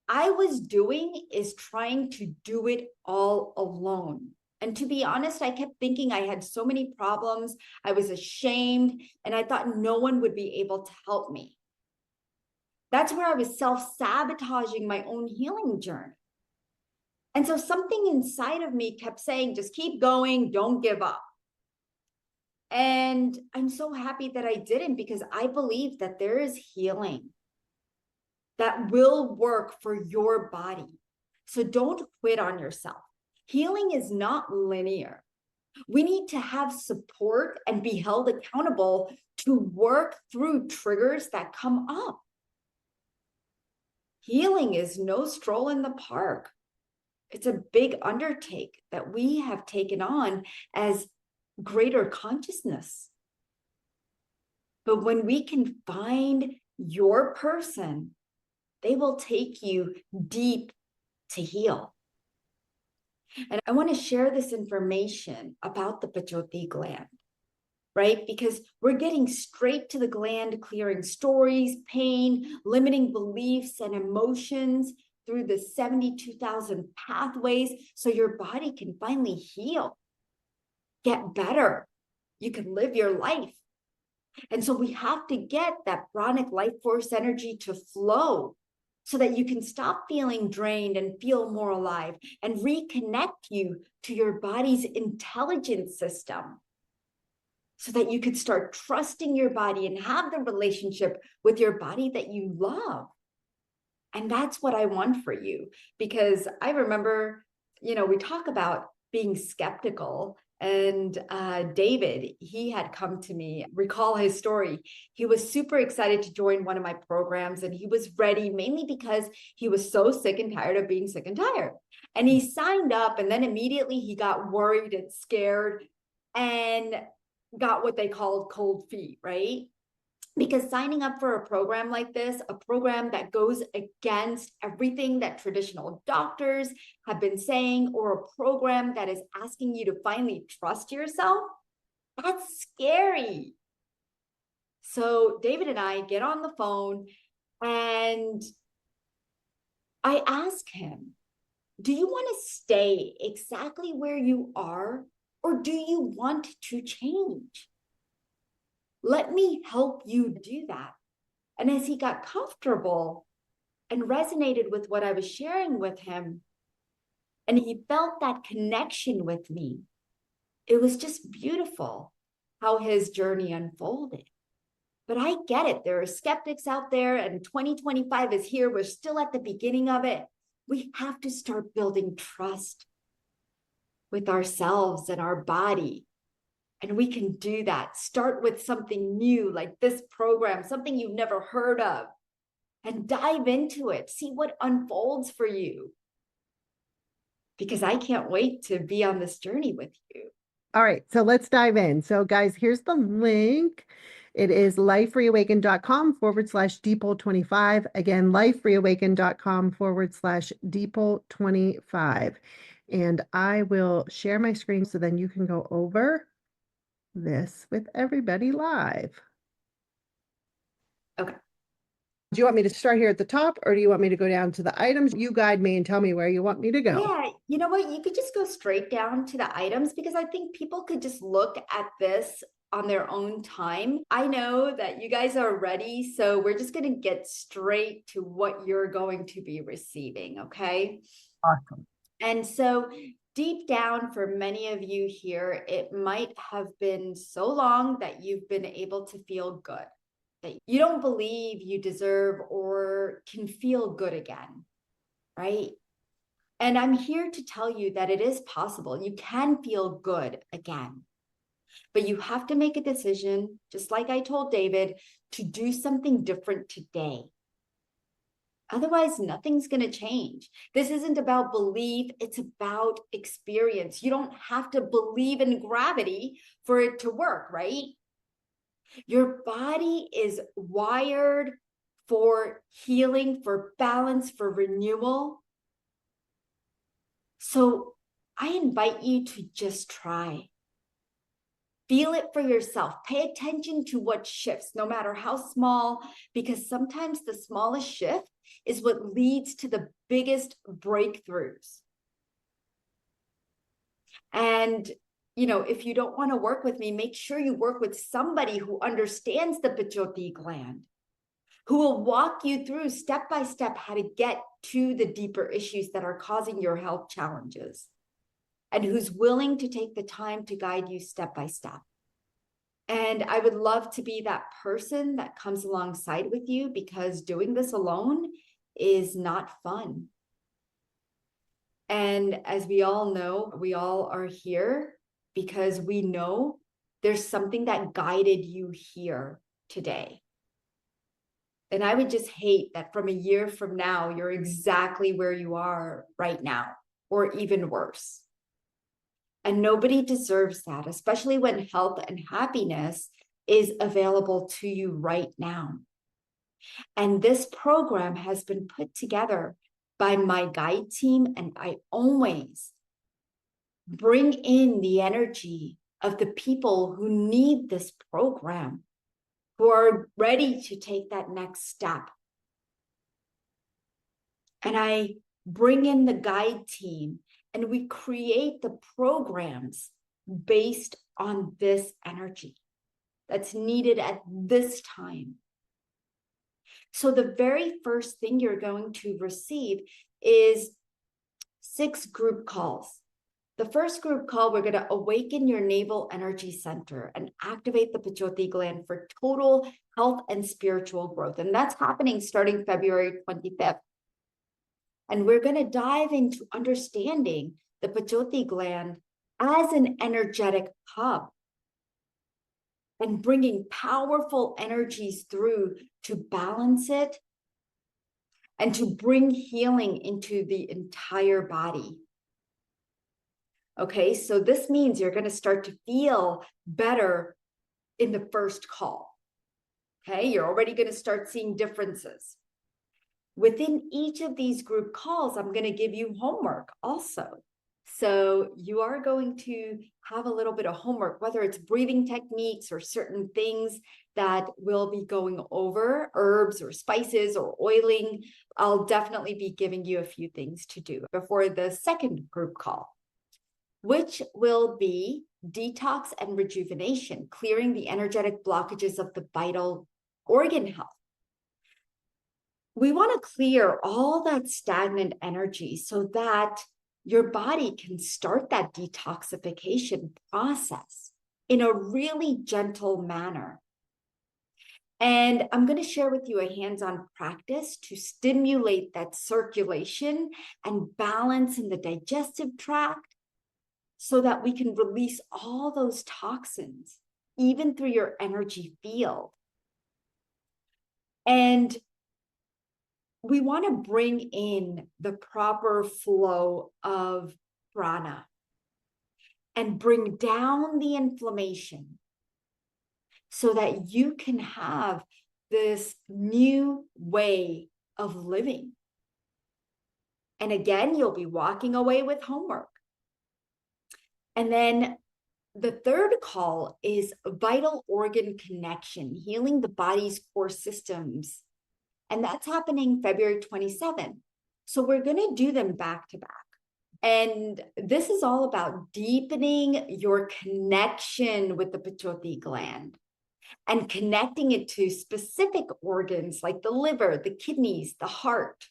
I was doing is trying to do it all alone. And to be honest, I kept thinking I had so many problems. I was ashamed, and I thought no one would be able to help me. That's where I was self-sabotaging my own healing journey. And so something inside of me kept saying, just keep going, don't give up. And I'm so happy that I didn't, because I believe that there is healing that will work for your body. So don't quit on yourself. Healing is not linear. We need to have support and be held accountable to work through triggers that come up. Healing is no stroll in the park. It's a big undertake that we have taken on as greater consciousness. But when we can find your person, they will take you deep to heal. And I want to share this information about the Pechoti gland, right? Because we're getting straight to the gland, clearing stories, pain, limiting beliefs, and emotions through the 72,000 pathways so your body can finally heal, get better. You can live your life. And so we have to get that pranic life force energy to flow so that you can stop feeling drained and feel more alive and reconnect you to your body's intelligence system so that you could start trusting your body and have the relationship with your body that you love. And that's what I want for you, because I remember, we talk about being skeptical. And David, he had come to me, recall his story. He was super excited to join one of my programs, and he was ready mainly because he was so sick and tired of being sick and tired. And he signed up, and then immediately he got worried and scared and got what they called cold feet, right? Because signing up for a program like this, a program that goes against everything that traditional doctors have been saying, or a program that is asking you to finally trust yourself, that's scary. So David and I get on the phone and I ask him, do you want to stay exactly where you are, or do you want to change? Let me help you do that. And as he got comfortable and resonated with what I was sharing with him, and he felt that connection with me, it was just beautiful how his journey unfolded. But I get it. There are skeptics out there, and 2025 is here. We're still at the beginning of it. We have to start building trust with ourselves and our body. And we can do that. Start with something new like this program, something you've never heard of, and dive into it. See what unfolds for you. Because I can't wait to be on this journey with you. All right, so let's dive in. So guys, here's the link. It is lifereawakened.com/Dipal25. Again, lifereawakened.com/Dipal25. And I will share my screen so then you can go over this with everybody live. Okay. Do you want me to start here at the top, or do you want me to go down to the items? You guide me and tell me where you want me to go. Yeah, you know what? You could just go straight down to the items, because I think people could just look at this on their own time. I know that you guys are ready, so we're just going to get straight to what you're going to be receiving, okay? Awesome. And so deep down, for many of you here, it might have been so long that you've been able to feel good, that you don't believe you deserve or can feel good again, right? And I'm here to tell you that it is possible. You can feel good again, but you have to make a decision, just like I told David, to do something different today. Otherwise, nothing's going to change. This isn't about belief. It's about experience. You don't have to believe in gravity for it to work, right? Your body is wired for healing, for balance, for renewal. So I invite you to just try. Feel it for yourself. Pay attention to what shifts, no matter how small, because sometimes the smallest shift is what leads to the biggest breakthroughs. And, if you don't want to work with me, make sure you work with somebody who understands the Pechoti gland, who will walk you through step by step how to get to the deeper issues that are causing your health challenges, and who's willing to take the time to guide you step by step. And I would love to be that person that comes alongside with you, because doing this alone is not fun. And as we all know, we all are here because we know there's something that guided you here today. And I would just hate that from a year from now, you're exactly where you are right now, or even worse. And nobody deserves that, especially when health and happiness is available to you right now. And this program has been put together by my guide team, and I always bring in the energy of the people who need this program, who are ready to take that next step. And I bring in the guide team, and we create the programs based on this energy that's needed at this time. So the very first thing you're going to receive is 6 group calls. The first group call, we're going to awaken your navel energy center and activate the Pechoti gland for total health and spiritual growth. And that's happening starting February 25th. And we're going to dive into understanding the Pechoti gland as an energetic hub and bringing powerful energies through to balance it and to bring healing into the entire body. Okay, so this means you're going to start to feel better in the first call. Okay, you're already going to start seeing differences. Within each of these group calls, I'm going to give you homework also. So you are going to have a little bit of homework, whether it's breathing techniques or certain things that we'll be going over, herbs or spices or oiling. I'll definitely be giving you a few things to do before the second group call, which will be detox and rejuvenation, clearing the energetic blockages of the vital organ health. We want to clear all that stagnant energy so that your body can start that detoxification process in a really gentle manner. And I'm going to share with you a hands-on practice to stimulate that circulation and balance in the digestive tract so that we can release all those toxins, even through your energy field. And we want to bring in the proper flow of prana and bring down the inflammation so that you can have this new way of living. And again, you'll be walking away with homework. And then the third call is vital organ connection, healing the body's core systems. And that's happening February 27th. So we're going to do them back to back. And this is all about deepening your connection with the Pechoti gland and connecting it to specific organs like the liver, the kidneys, the heart.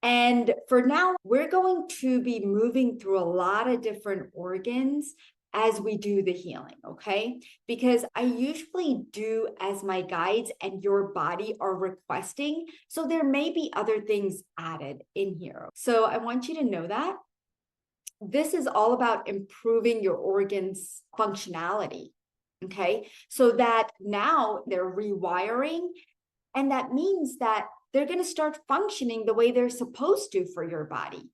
And for now, we're going to be moving through a lot of different organs as we do the healing, okay? Because I usually do as my guides and your body are requesting. So there may be other things added in here. So I want you to know that this is all about improving your organs' functionality, okay? So that now they're rewiring, and that means that they're going to start functioning the way they're supposed to for your body,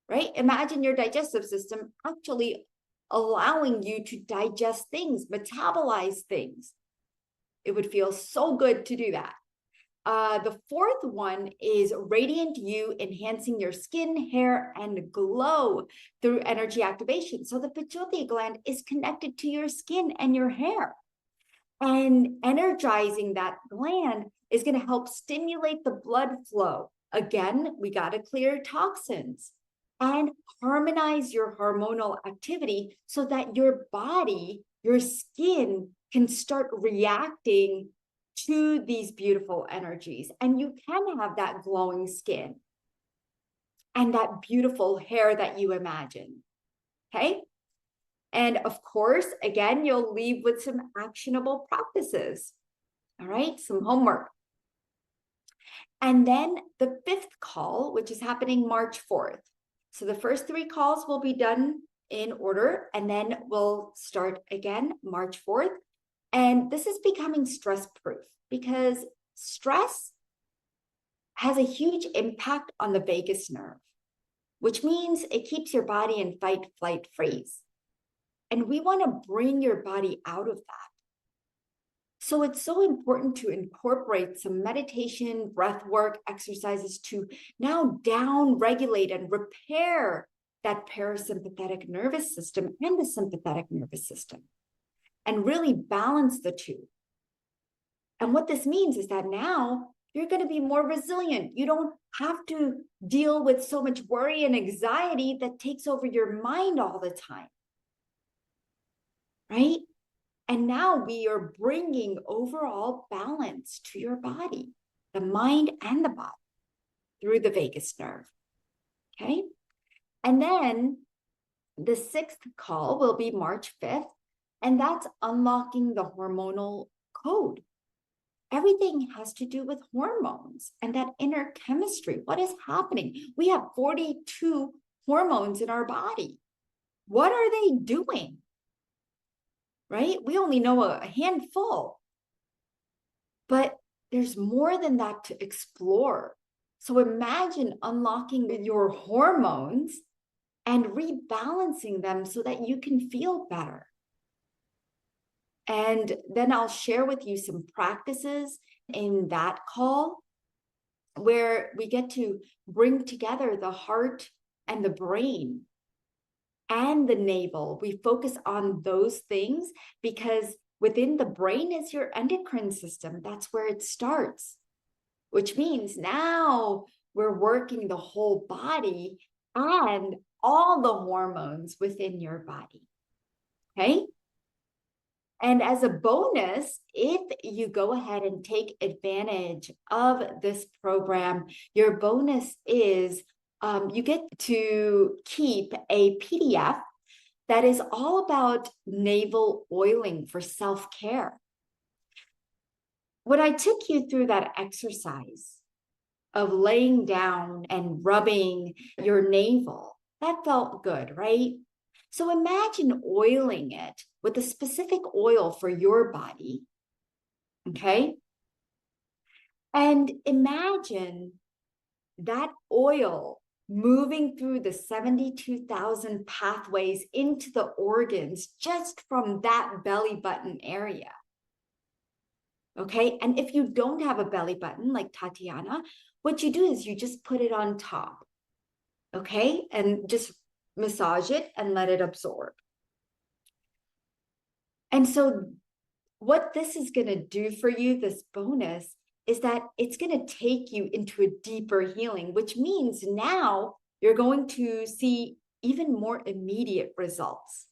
right? Imagine your digestive system actually allowing you to digest things, metabolize things. It would feel so good to do that. The fourth one is Radiant You, enhancing your skin, hair, and glow through energy activation. So the Pechoti gland is connected to your skin and your hair. And energizing that gland is going to help stimulate the blood flow. Again, we got to clear toxins and harmonize your hormonal activity so that your body, your skin can start reacting to these beautiful energies. And you can have that glowing skin and that beautiful hair that you imagine. Okay. And of course, again, you'll leave with some actionable practices. All right, some homework. And then the fifth call, which is happening March 4th. So the first 3 calls will be done in order, and then we'll start again March 4th. And this is becoming stress-proof because stress has a huge impact on the vagus nerve, which means it keeps your body in fight, flight, freeze. And we want to bring your body out of that. So it's so important to incorporate some meditation, breath work, exercises to now down regulate and repair that parasympathetic nervous system and the sympathetic nervous system and really balance the two. And what this means is that now you're going to be more resilient. You don't have to deal with so much worry and anxiety that takes over your mind all the time. Right? And now we are bringing overall balance to your body, the mind and the body through the vagus nerve. Okay. And then the 6th call will be March 5th, and that's unlocking the hormonal code. Everything has to do with hormones and that inner chemistry. What is happening? We have 42 hormones in our body. What are they doing? Right? We only know a handful, but there's more than that to explore. So imagine unlocking your hormones and rebalancing them so that you can feel better. And then I'll share with you some practices in that call where we get to bring together the heart and the brain and the navel. We focus on those things because within the brain is your endocrine system. That's where it starts, which means now we're working the whole body and all the hormones within your body. Okay. And as a bonus, if you go ahead and take advantage of this program, your bonus is you get to keep a PDF that is all about navel oiling for self-care. When I took you through that exercise of laying down and rubbing your navel, that felt good, right? So imagine oiling it with a specific oil for your body, okay? And imagine that oil moving through the 72,000 pathways into the organs just from that belly button area. Okay, and if you don't have a belly button like Tatiana, what you do is you just put it on top, okay, and just massage it and let it absorb. And so what this is going to do for you, this bonus, is that it's going to take you into a deeper healing, which means now you're going to see even more immediate results.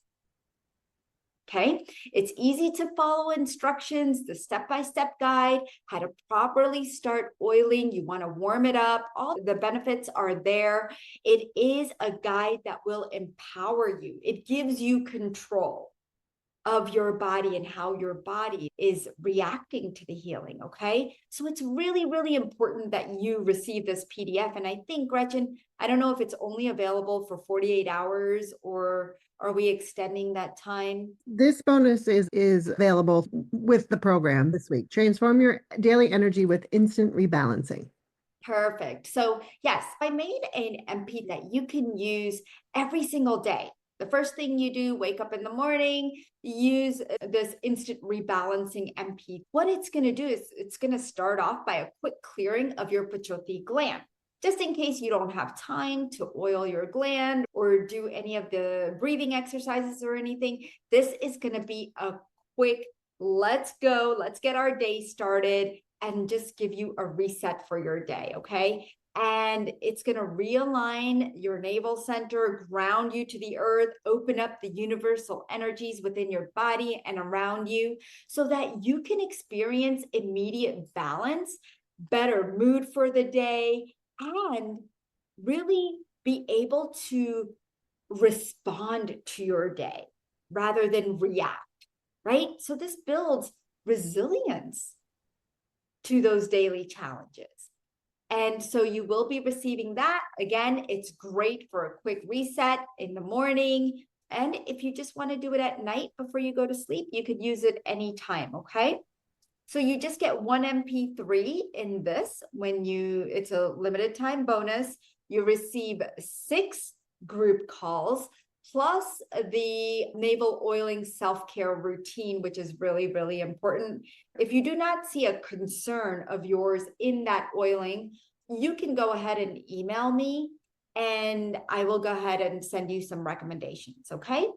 Okay, it's easy to follow instructions, the step-by-step guide, how to properly start oiling. You want to warm it up. All the benefits are there. It is a guide that will empower you. It gives you control of your body and how your body is reacting to the healing, okay? So it's really, really important that you receive this PDF. And I think, Gretchen, I don't know if it's only available for 48 hours or are we extending that time? This bonus is available with the program this week. Transform your daily energy with instant rebalancing. Perfect. So yes, I made an MP that you can use every single day. The first thing you do, wake up in the morning, use this instant rebalancing MP. What it's going to do is it's going to start off by a quick clearing of your Pechoti gland. Just in case you don't have time to oil your gland or do any of the breathing exercises or anything, this is going to be a quick, let's go, let's get our day started, and just give you a reset for your day, okay? And it's going to realign your navel center, ground you to the earth, open up the universal energies within your body and around you so that you can experience immediate balance, better mood for the day, and really be able to respond to your day rather than react, right? So this builds resilience to those daily challenges. And so you will be receiving that. Again, it's great for a quick reset in the morning. And if you just want to do it at night before you go to sleep, you could use it anytime, okay? So you just get one MP3 in this it's a limited time bonus. You receive 6 group calls plus the navel oiling self-care routine, which is really, really important. If you do not see a concern of yours in that oiling, you can go ahead and email me and I will go ahead and send you some recommendations, okay?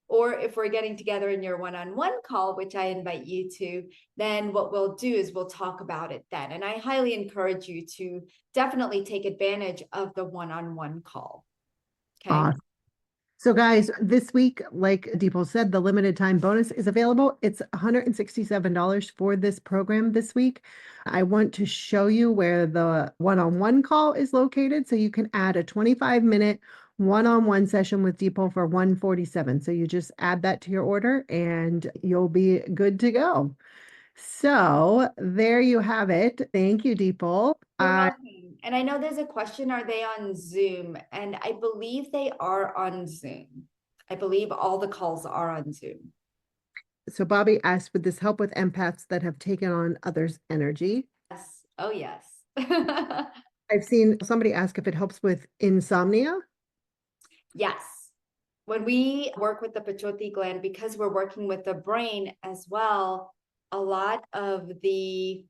Or if we're getting together in your one-on-one call, which I invite you to, then what we'll do is we'll talk about it then. And I highly encourage you to definitely take advantage of the one-on-one call. Okay. Awesome. So guys, this week, like Dipal said, the limited time bonus is available. It's $167 for this program this week. I want to show you where the one-on-one call is located. So you can add a 25-minute one-on-one session with Dipal for $147. So you just add that to your order and you'll be good to go. So there you have it. Thank you, Dipal. You're welcome. And I know there's a question, are they on Zoom? And I believe they are on Zoom. I believe all the calls are on Zoom. So Bobby asked, would this help with empaths that have taken on others' energy? Yes. Oh, yes. I've seen somebody ask if it helps with insomnia. Yes. When we work with the Pechoti gland, because we're working with the brain as well, a lot of the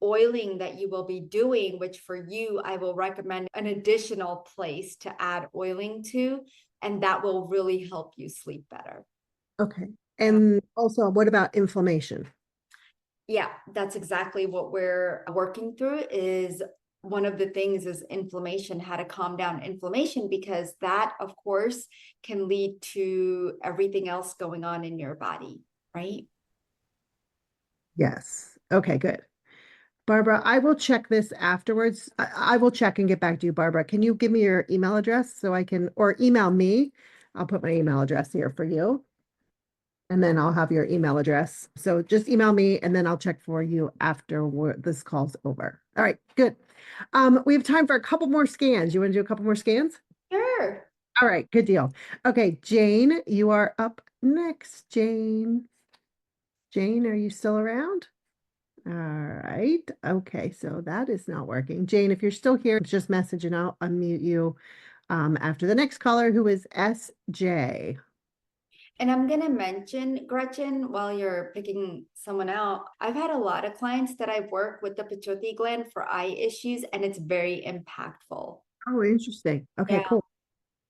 oiling that you will be doing, which for you, I will recommend an additional place to add oiling to, and that will really help you sleep better. Okay. And also, what about inflammation? Yeah, that's exactly what we're working through. Is one of the things is inflammation, how to calm down inflammation, because that, of course, can lead to everything else going on in your body, right? Yes. Okay, good. Barbara, I will check this afterwards. I will check and get back to you, Barbara. Can you give me your email address so I can, or email me? I'll put my email address here for you. And then I'll have your email address. So just email me and then I'll check for you after this call's over. All right, good. We have time for a couple more scans. You want to do a couple more scans? Sure. All right, good deal. Okay, Jane, you are up next, Jane. Jane, are you still around? All right. Okay, so that is not working. Jane, if you're still here, just message and I'll unmute you after the next caller, who is SJ. And I'm going to mention, Gretchen, while you're picking someone out, I've had a lot of clients that I've worked with the Pechoti gland for eye issues, and it's very impactful. Oh, interesting. Okay, Yeah. cool.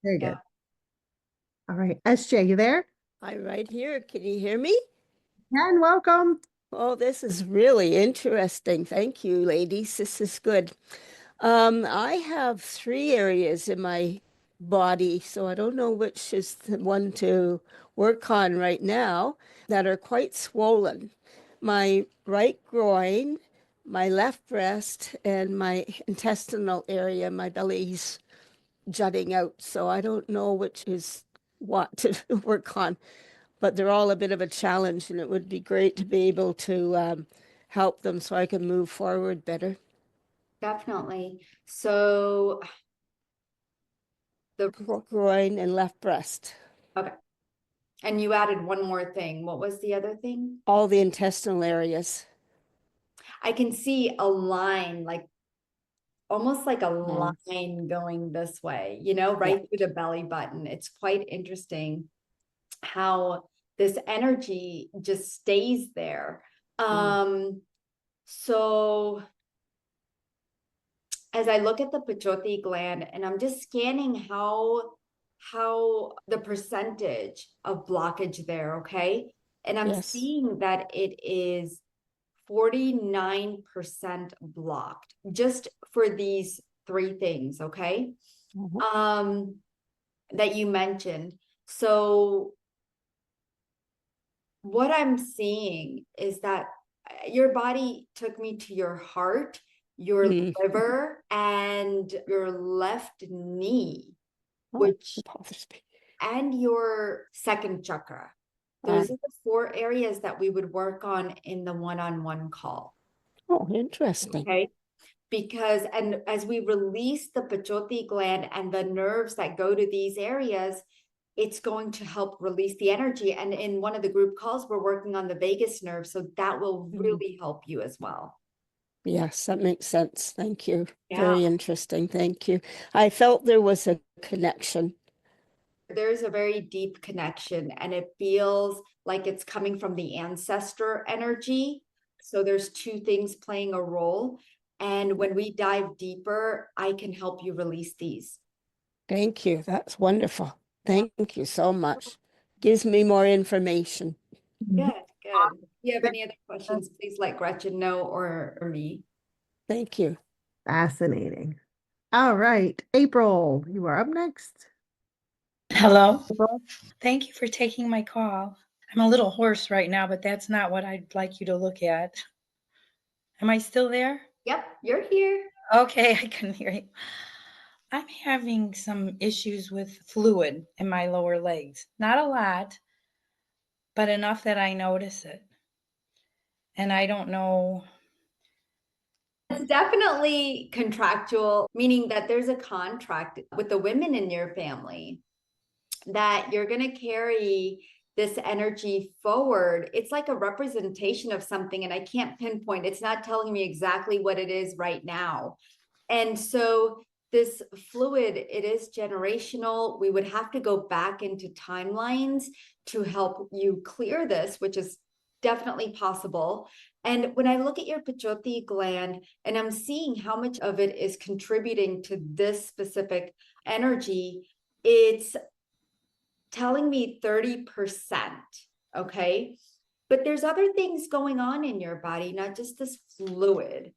Very Yeah. good. All right. SJ, you there? I'm right here. Can you hear me? And welcome. Oh, this is really interesting. Thank you, ladies. This is good. I have 3 areas in my body, so I don't know which is the one to work on right now, that are quite swollen. My right groin, my left breast, and my intestinal area, my belly's jutting out. So I don't know which is what to work on, but they're all a bit of a challenge, and it would be great to be able to help them so I can move forward better. Definitely. So the Groin and left breast, okay. And you added one more thing. What was the other thing? all the intestinal areas. I can see a line like almost like a Oh, line going this way, you know, yeah. right through the belly button. It's quite interesting how this energy just stays there. So as I look at the Pechoti gland and I'm just scanning how the percentage of blockage there, okay? And I'm Yes. seeing that it is 49% blocked just for these three things, okay? Mhm. That you mentioned. So what I'm seeing is that your body took me to your heart, your Mm. liver, and your left knee, Oh, which it bothers me. and your second chakra. Uh, Those are the four areas that we would work on in the one-on-one call. oh, interesting. Okay. Because, and as we release the Pechoti gland and the nerves that go to these areas, it's going to help release the energy. And in one of the group calls, we're working on the vagus nerve. So that will really help you as well. Yes, that makes sense. Thank you. Yeah. Very interesting. Thank you. I felt there was a connection. There's a very deep connection and it feels like it's coming from the ancestor energy. So there's two things playing a role. And when we dive deeper, I can help you release these. Thank you. That's wonderful. Thank you so much. Gives me more information. Good, good. If you have any other questions, please let Gretchen know or me. Thank you. Fascinating. All right, April, you are up next. Hello. April? Thank you for taking my call. I'm a little hoarse right now, but that's not what I'd like you to look at. Am I still there? Yep, you're here. Okay, I can hear you. I'm having some issues with fluid in my lower legs. Not a lot, but enough that I notice it. And I don't know. It's definitely contractual, meaning that there's a contract with the women in your family that you're going to carry this energy forward. It's like a representation of something, and I can't pinpoint. It's not telling me exactly what it is right now. And so this fluid, it is generational. We would have to go back into timelines to help you clear this, which is definitely possible. And when I look at your Pechoti gland and I'm seeing how much of it is contributing to this specific energy, it's telling me 30%. Okay. But there's other things going on in your body, not just this fluid.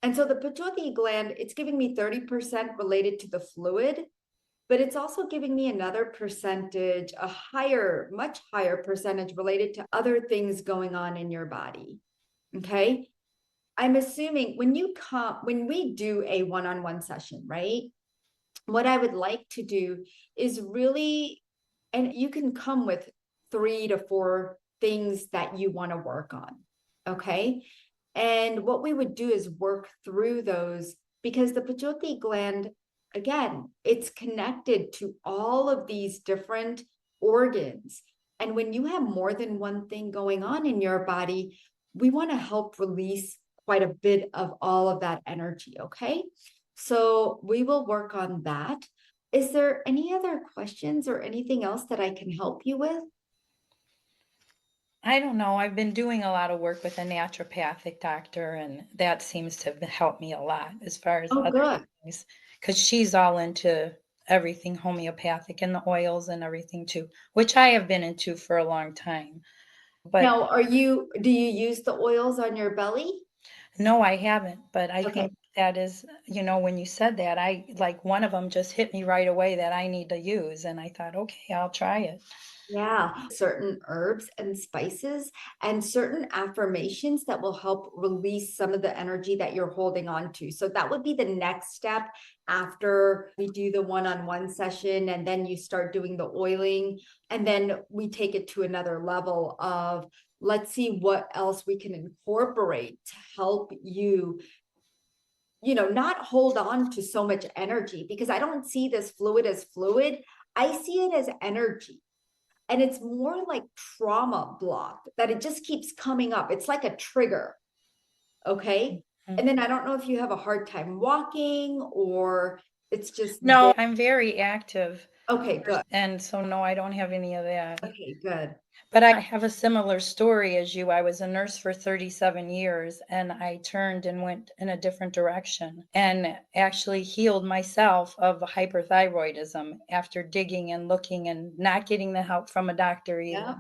And so the Pechoti gland, it's giving me 30% related to the fluid, but it's also giving me another percentage, a higher, much higher percentage related to other things going on in your body. Okay. I'm assuming when we do a one-on-one session, right? What I would like to do is really, and you can come with 3 to 4 things that you want to work on. Okay. And what we would do is work through those because the Pechoti gland, again, it's connected to all of these different organs. And when you have more than one thing going on in your body, we want to help release quite a bit of all of that energy. Okay. So we will work on that. Is there any other questions or anything else that I can help you with? I don't know. I've been doing a lot of work with a naturopathic doctor, and that seems to help me a lot as far as other Good. things, because she's all into everything homeopathic and the oils and everything too, which I have been into for a long time. But Now, do you use the oils on your belly? no, I haven't. But I Okay. think that is, when you said that, I like one of them just hit me right away that I need to use. And I thought, okay, I'll try it. Yeah, certain herbs and spices and certain affirmations that will help release some of the energy that you're holding on to. So that would be the next step after we do the one-on-one session, and then you start doing the oiling, and then we take it to another level of let's see what else we can incorporate to help you not hold on to so much energy, because I don't see this fluid as fluid. I see it as energy. And it's more like trauma block that it just keeps coming up. It's like a trigger. Okay. And then I don't know if you have a hard time walking or it's just No, I'm very active. Okay, good. And so, no, I don't have any of that. Okay, good. But I have a similar story as you. I was a nurse for 37 years and I turned and went in a different direction and actually healed myself of hyperthyroidism after digging and looking and not getting the help from a doctor either. Yeah.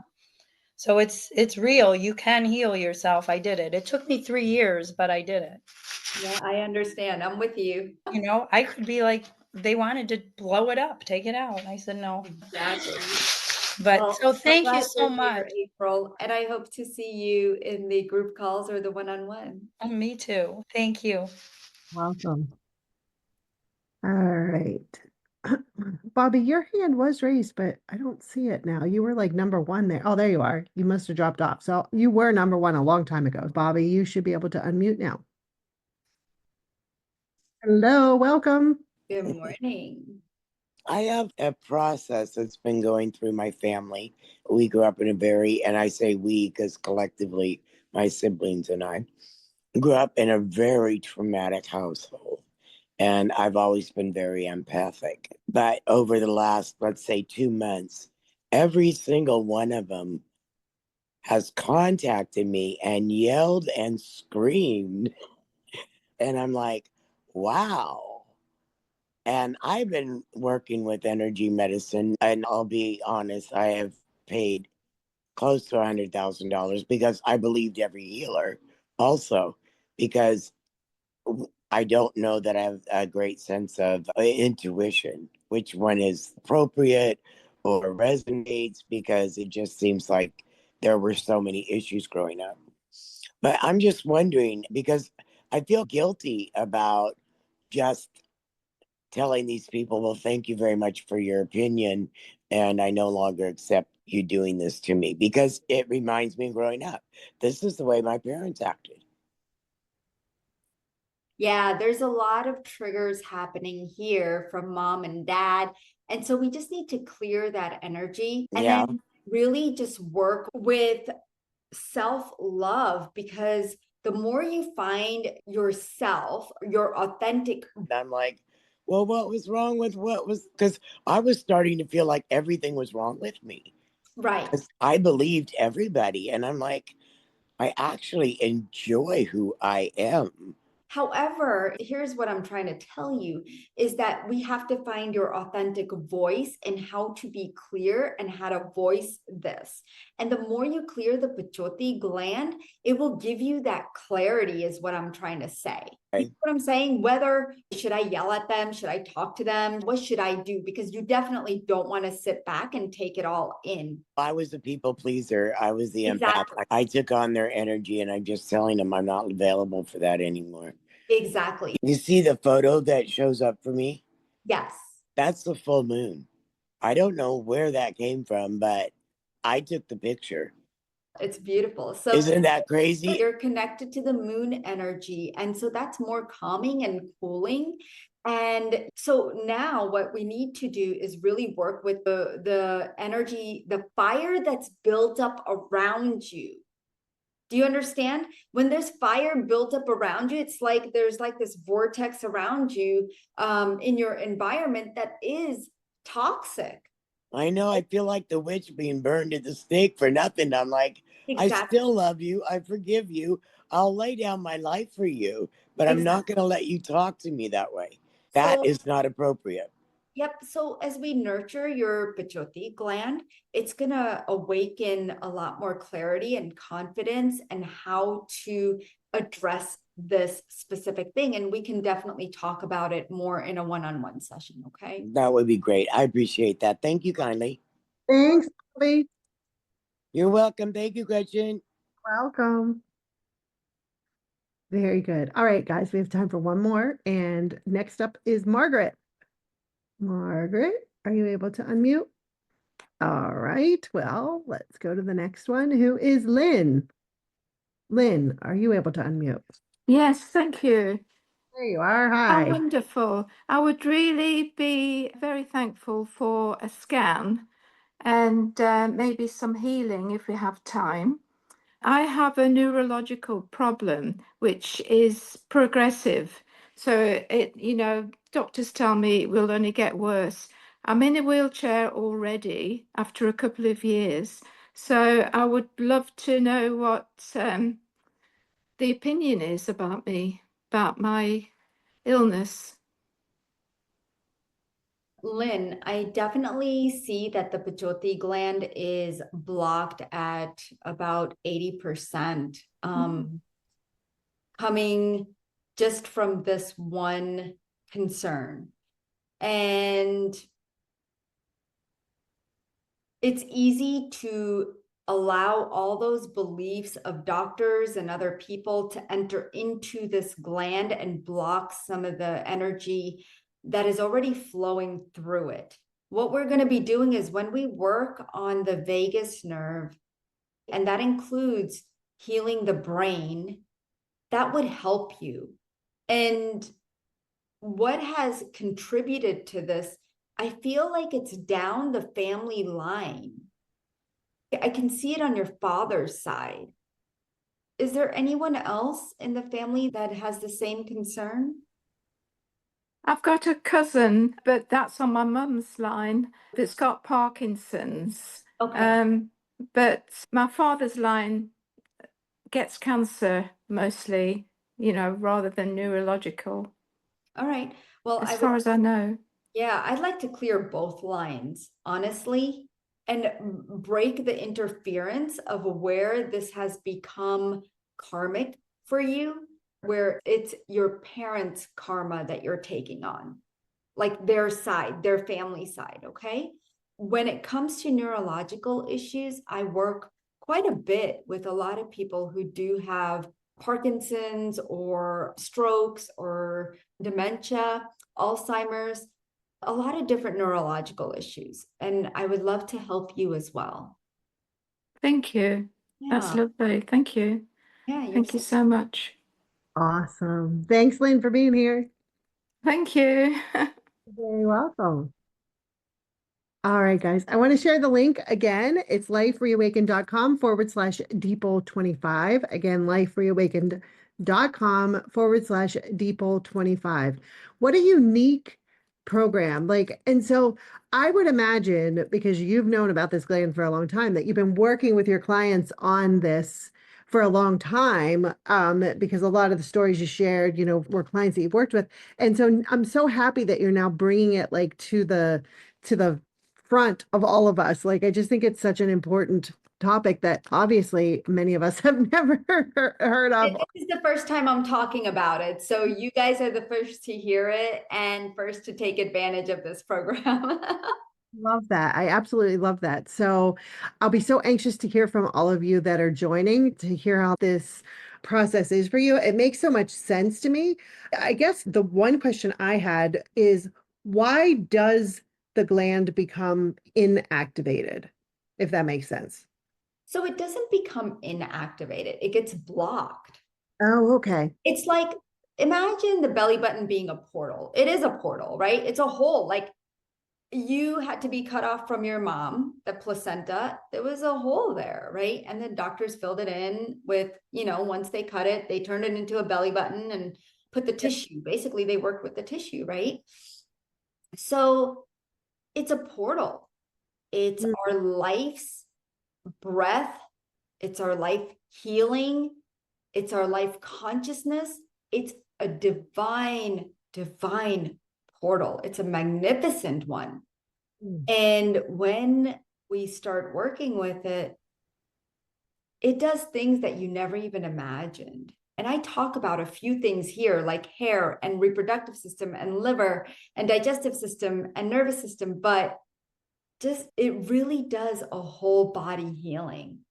So it's real. You can heal yourself. I did it. It took me 3 years, but I did it. Yeah, I understand. I'm with you. You know, I could be like, they wanted to blow it up, take it out. I said no. Exactly. But Well, so thank you glad so you're here, much. April, and I hope to see you in the group calls or the one-on-one. Oh, me too. Thank you. Welcome. All right. Bobby, your hand was raised, but I don't see it now. You were like number one there. Oh, there you are. You must have dropped off. So you were number one a long time ago. Bobby, you should be able to unmute now. Hello, welcome. Good morning. I have a process that's been going through my family. We grew up in a very, and I say we because collectively, my siblings and I grew up in a very traumatic household. And I've always been very empathic. But over the last, let's say, 2 months, every single one of them has contacted me and yelled and screamed. And I'm like, wow. And I've been working with energy medicine, and I'll be honest, I have paid close to $100,000 because I believed every healer also, because I don't know that I have a great sense of intuition, which one is appropriate or resonates, because it just seems like there were so many issues growing up. But I'm just wondering, because I feel guilty about just telling these people, well, thank you very much for your opinion, and I no longer accept you doing this to me, because it reminds me of growing up. This is the way my parents acted. Yeah, there's a lot of triggers happening here from mom and dad. And so we just need to clear that energy and then really just work with self-love, because the more you find yourself, your authentic. I'm like, well, what was wrong with what was, because I was starting to feel like everything was wrong with me. Right. Because I believed everybody. And I'm like, I actually enjoy who I am. However, here's what I'm trying to tell you is that we have to find your authentic voice and how to be clear and how to voice this. And the more you clear the Pechoti gland, it will give you that clarity, is what I'm trying to say. You know what I'm saying? Whether should I yell at them? Should I talk to them? What should I do? Because you definitely don't want to sit back and take it all in. I was a people pleaser. I was the empath. I took on their energy, and I'm just telling them I'm not available for that anymore. Exactly. You see the photo that shows up for me? Yes. That's the full moon. I don't know where that came from, but I took the picture. It's beautiful. So isn't that crazy? You're connected to the moon energy. And so that's more calming and cooling. And so now what we need to do is really work with the energy, the fire that's built up around you. Do you understand? When there's fire built up around you, it's like there's like this vortex around you in your environment that is toxic. I know. I feel like the witch being burned at the stake for nothing. I'm like, Exactly. I still love you. I forgive you. I'll lay down my life for you, but I'm not going to let you talk to me that way. That is not appropriate. Yep. So as we nurture your Pechoti gland, it's going to awaken a lot more clarity and confidence and how to address this specific thing. And we can definitely talk about it more in a one-on-one session. Okay. That would be great. I appreciate that. Thank you kindly. Thanks, Bobby. You're welcome. Thank you, Gretchen. Welcome. Very good. All right, guys, we have time for one more. And next up is Margaret. Margaret, are you able to unmute? All right. Well, let's go to the next one, who is Lynn. Lynn, are you able to unmute? Yes, thank you. There you are. How Hi. wonderful. I would really be very thankful for a scan and maybe some healing if we have time. I have a neurological problem which is progressive. So doctors tell me it will only get worse. I'm in a wheelchair already after a couple of years. So I would love to know what the opinion is about me, about my illness. Lynn, I definitely see that the Pechoti gland is blocked at about 80%, coming just from this one concern. And it's easy to allow all those beliefs of doctors and other people to enter into this gland and block some of the energy that is already flowing through it. What we're going to be doing is when we work on the vagus nerve, and that includes healing the brain, that would help you. And what has contributed to this, I feel like it's down the family line. I can see it on your father's side. Is there anyone else in the family that has the same concern? I've got a cousin, but that's on my mum's line, that's got Parkinson's. Okay. But my father's line gets cancer mostly, rather than neurological, All right. Well, as far as I know. Yeah, I'd like to clear both lines, honestly, and break the interference of where this has become karmic for you, where it's your parents' karma that you're taking on, like their side, their family side, okay? When it comes to neurological issues, I work quite a bit with a lot of people who do have Parkinson's or strokes or dementia, Alzheimer's, a lot of different neurological issues. And I would love to help you as well. Thank you. That's Yeah. lovely. Thank you. Yeah, Thank you so much. Awesome. Thanks, Lynn, for being here. Thank you. You're very welcome. All right, guys. I want to share the link again. It's lifereawakened.com/Dipal25. Again, lifereawakened.com/Dipal25. What a unique program. And so I would imagine, because you've known about this gland for a long time, that you've been working with your clients on this for a long time, because a lot of the stories you shared, were clients that you've worked with. And so I'm so happy that you're now bringing it to the front of all of us. I just think it's such an important topic that obviously many of us have never heard of. This is the first time I'm talking about it. So you guys are the first to hear it and first to take advantage of this program. Love that. I absolutely love that. So I'll be so anxious to hear from all of you that are joining, to hear how this process is for you. It makes so much sense to me. I guess the one question I had is, why does the gland become inactivated, if that makes sense? So it doesn't become inactivated, it gets blocked. Oh, okay. It's like, imagine the belly button being a portal. It is a portal, right? It's a hole. Like, you had to be cut off from your mom, the placenta. There was a hole there, right? And the doctors filled it in with, once they cut it, they turned it into a belly button and put the tissue. Basically, they worked with the tissue, right? So it's a portal. It's our life's breath. It's our life healing. It's our life consciousness. It's a divine portal. It's a magnificent one. And when we start working with it, it does things that you never even imagined. And I talk about a few things here, like hair and reproductive system and liver and digestive system and nervous system, but it really does a whole body healing.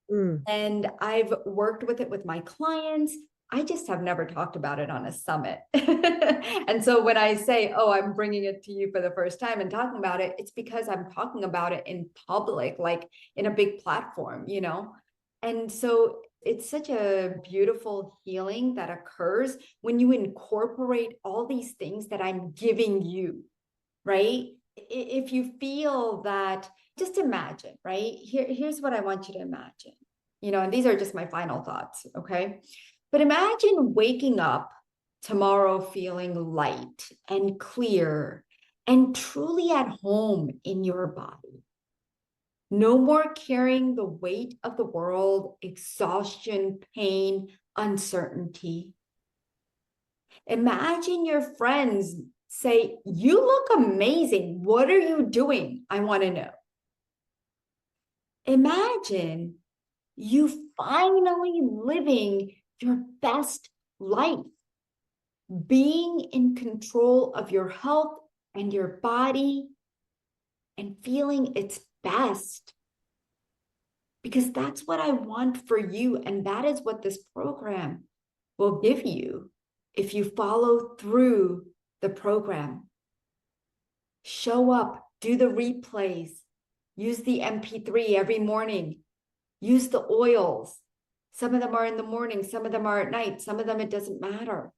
And I've worked with it with my clients. I just have never talked about it on a summit. And so when I say, oh, I'm bringing it to you for the first time and talking about it, it's because I'm talking about it in public, like in a big platform, And so it's such a beautiful healing that occurs when you incorporate all these things that I'm giving you, right? If you feel that, just imagine, right? Here's what I want you to imagine. and these are just my final thoughts, okay? But imagine waking up tomorrow feeling light and clear and truly at home in your body. No more carrying the weight of the world, exhaustion, pain, uncertainty. Imagine your friends say, "You look amazing. What are you doing? I want to know." Imagine you finally living your best life, being in control of your health and your body and feeling its best. Because that's what I want for you. And that is what this program will give you if you follow through the program. Show up, do the replays, use the MP3 every morning, use the oils. Some of them are in the morning, some of them are at night, some of them it doesn't matter.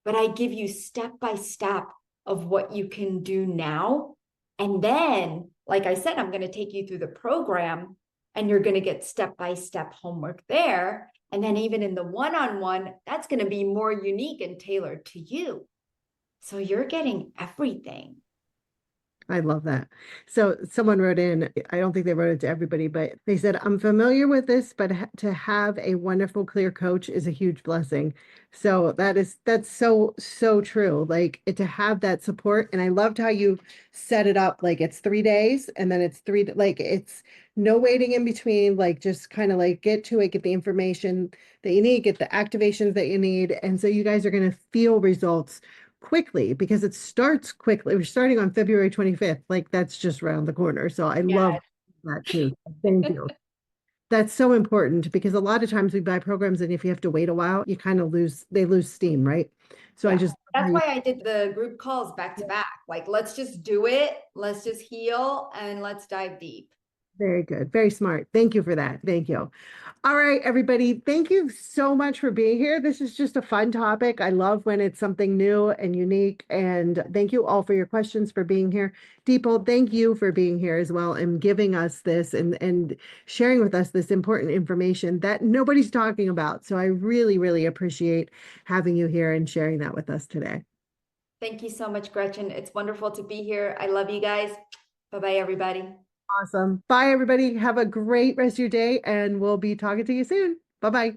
But I give you step by step of what you can do now. And then, like I said, I'm going to take you through the program and you're going to get step-by-step homework there. And then even in the one-on-one, that's going to be more unique and tailored to you. So you're getting everything. I love that. So someone wrote in, I don't think they wrote it to everybody, but they said, "I'm familiar with this, but to have a wonderful, clear coach is a huge blessing." So that's so true. Like to have that support. And I loved how you set it up. Like it's 3 days and then it's like it's no waiting in between, like just kind of like get to it, get the information that you need, get the activations that you need. And so you guys are going to feel results quickly because it starts quickly. We're starting on February 25th. Like that's just around the corner. So I love that too. Thank you. That's so important because a lot of times we buy programs and if you have to wait a while, you kind of they lose steam, right? So that's why I did the group calls back to back. Like, let's just do it. Let's just heal and let's dive deep. Very good. Very smart. Thank you for that. Thank you. All right, everybody. Thank you so much for being here. This is just a fun topic. I love when it's something new and unique. And thank you all for your questions, for being here. Dipal, thank you for being here as well and giving us this and sharing with us this important information that nobody's talking about. So I really, really appreciate having you here and sharing that with us today. Thank you so much, Gretchen. It's wonderful to be here. I love you guys. Bye-bye, everybody. Awesome. Bye, everybody. Have a great rest of your day, and we'll be talking to you soon. Bye-bye.